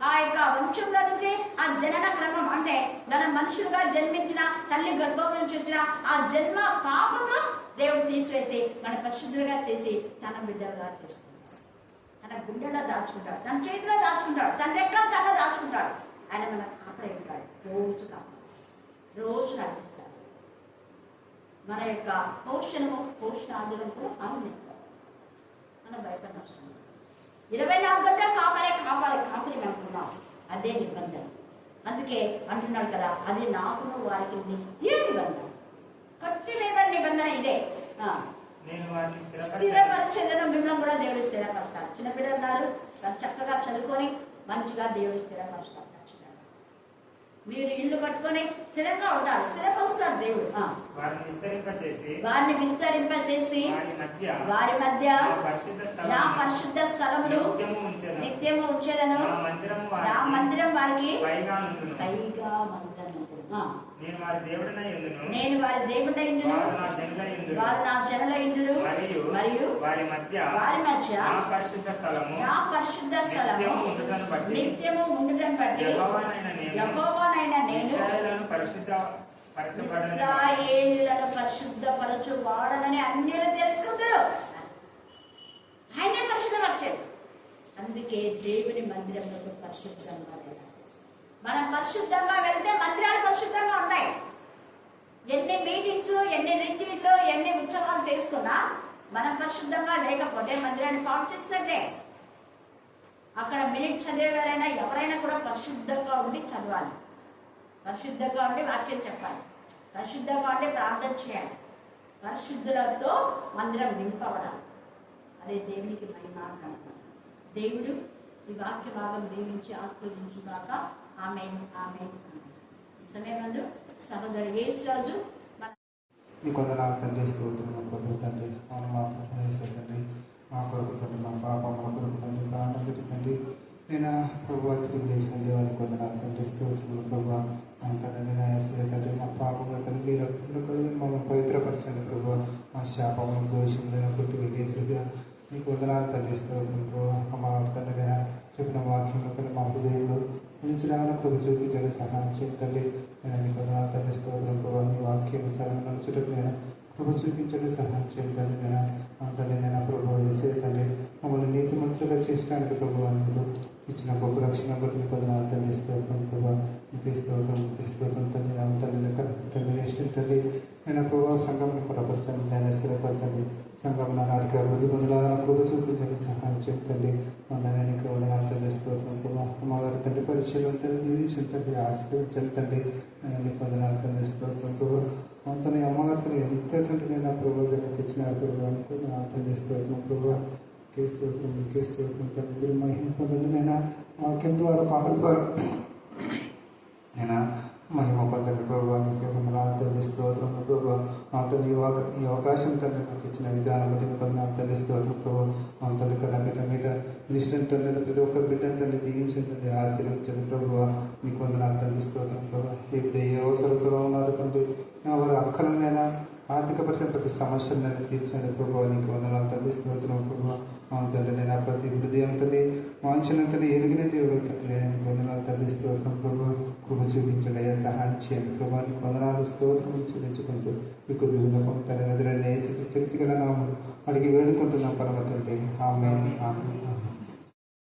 ఆ యొక్క వంశంలో నుంచి ఆ జనన క్రమం అంటే మనం మనుషులుగా జన్మించిన తల్లి గర్భం నుంచి వచ్చిన ఆ జన్మ పాపంలో దేవుడు తీసివేసి మన పరిశుద్ధులుగా చేసి తన బిడ్డలుగా చేసుకుంటాడు. తన గుండెలో దాచుకుంటాడు, తన చేతిలో దాచుకుంటాడు, తన రెక్కల తన దాచుకుంటాడు. ఆయన మన కాపరి ఉంటాడు. రోజు కాపరి, రోజు నడిపిస్తాడు. మన యొక్క పోషణాదులను కూడా ఆనందిస్తాడు. మనం భయపడిన అవసరం 24 గంటలు కాపరి అనుకున్నాం. అదే నిబంధన. అందుకే అంటున్నాడు కదా, అది నాకును వారికి నిత్య నిబంధన. కొట్టివేయబడిన నిబంధన ఇదే. స్థిరపరిచేదను మిమ్మల్ని కూడా దేవుడు స్థిరపరుస్తాడు. చిన్నపిల్లలు ఉన్నారు, చక్కగా చదువుకొని మంచిగా దేవుడు స్థిరపరుస్తాడు. మీరు ఇల్లు కట్టుకొని స్థిరంగా ఉంటారు, స్థిరపరుస్తారు దేవుడు. వారిని విస్తరింపచేసి వారి మధ్య నా పరిశుద్ధ స్థలములు నిత్యము ఉంచేదను. నా మందిరం వారికి పైగా నేను వారి దేవుడై ఉందును, వారు నా జనుల ఇందును, మరియు వారి మధ్య నా పరిశుద్ధ స్థలము నిత్యము ఉండుటను బట్టి యెహోవానైన నేను ఇశ్రాయేలులను పరిశుద్ధపరచువాడనని అన్యులు తెలుసుకుంటారు. ఆయనే పరిశుద్ధపరిచారు. అందుకే దేవుని మందిరంలో పరిశుద్ధంగా వెళ్ళాలి. మనం పరిశుద్ధంగా వెళ్తే మందిరాలు పరిశుద్ధంగా ఉంటాయి. ఎన్ని మీటింగ్స్, ఎన్ని రిట్రీట్లు, ఎన్ని ఉత్సవాలు చేసుకున్నా మనం పరిశుద్ధంగా లేకపోతే మందిరాన్ని పాడు చేసినట్టే. అక్కడ మినిట్ చదివేవారైనా ఎవరైనా కూడా పరిశుద్ధంగా ఉండి చదవాలి, పరిశుద్ధంగా ఉండి వాక్యం చెప్పాలి, పరిశుద్ధంగా ఉండి ప్రార్థన చేయాలి. పరిశుద్ధులతో మందిరం నింపబడాలి. అదే దేవునికి మహిమ. దేవుడు ఈ వాక్య భాగం దీవించి ఆస్వాదించుగాక. ఆమేన్, ఆమేన్. ఈ సమయంలో సహోదరు యేసురాజు ఈ కొందనాలు తండ్రి స్తోత్రం కొరకు తండ్రి అవును మాత్రం తండ్రి మా కొరకు తండ్రి మా పాపముల కొరకు తండ్రి ప్రాణం పెట్టి తండ్రి నేను ప్రభుత్వం చేసిన దేవాన్ని కొందనాలు తండ్రి స్తోత్రములు ప్రభావ తండ్రి నేను తండ్రి మా పాపముల కలిగి రక్తంలో కలిగి మమ్మల్ని పవిత్రపరచండి ప్రభావ. మా శాపములు దోషములను కొట్టి వెళ్ళేసరిగా నీ కొందనాలు తండ్రి స్తోత్రం ప్రభావ. మా తండ్రి నేను చెప్పిన వాక్యంలో తండ్రి మా హృదయంలో ఉంచడానికి కృప చూపించండి, సహాయం చేయండి తండ్రి. నేను నీ కొందనాలు తండ్రి స్తోత్రం ప్రభావ. నీ వాక్యం సరైన నడుచుటకు నేను కృప చూపించండి, సహాయం చేయండి తండ్రి. నేను తండ్రి నేను ప్రభావ చేసే తండ్రి మమ్మల్ని నీతిమంతులుగా చేసుకోవడానికి ప్రభావ మీరు ఇచ్చిన గొప్ప రక్షణ బట్టి నీ కొందనాలు తండ్రి స్తోత్రం ప్రభావ. ఇంకే స్తోత్రం తండ్రి నా తండ్రి తండ్రి ఇష్టం తండ్రి. నేను ప్రభావ సంఘంని కొనపరచండి, నేను స్థిరపరచండి. సంఘం నాటికి అభివృద్ధి పొందాలని కృప చూపించండి, సహాయం చేయండి. నేను ఇక్కడ వందనాలు తండ్రి స్తోత్రం ప్రభావ. అమ్మగారి తండ్రి పరిచయం తండ్రి దీవించండి తండ్రి, ఆశీర్వదించండి తండ్రి. నేను వందనాలు తండ్రి స్తోత్రం ప్రభావ. అంతని అమ్మగారితో ఎంత తండ్రి నేను ఆ ప్రభావ తెచ్చిన ప్రభావ అనుకుని తండ్రి స్తోత్రం ప్రభావ. ఇంకే స్తోత్రం తండ్రి మహిమ పొందండి. నేను వాక్యం ద్వారా పాటల ద్వారా నేను మహిమ పొందండి ప్రభావ. నీకే వందనాలు తండ్రి స్తోత్రం ప్రభావ. తండ్రి ఈ అవకాశం తండ్రి నాకు ఇచ్చిన విధానం బట్టి నీకు వందనాలు తండ్రి స్తోత్రం ప్రభావ. తండ్రి కన్నా బిడ్డ మీద నిష్ఠను తండ్రి ప్రతి ఒక్క బిడ్డను తండ్రి దీవించండి తండ్రి, ఆశీర్వించండి ప్రభావ. నీకు వందనాలు తండ్రి స్తోత్రం ప్రభావ. ఏ బిడ్డ ఏ ఆర్థికపరిచిన ప్రతి సమస్యలను తీర్చండి ప్రభావ. నీకు వందనాలు తండ్రి, స్తోత్రం ప్రభావ. అవును తండ్రి, నేను ప్రతి హృదయం తండ్రి వాంఛనంతని ఎరిగిన దేవుడు తండ్రి. నీకు వందనాలు తండ్రి, స్తోత్రం ప్రభావ. కృప చూపించండి అయ్యా, సహాయం చేయండి ప్రభావ. నీకు వందనాలు స్తోత్రములు చెల్లించుకుంటూ మీకు విన్నపం తండ్రి నదులనే శక్తి గల నామములో అడిగి వేడుకుంటున్నాం పరమ తండ్రి. ఆమేన్, ఆమేన్.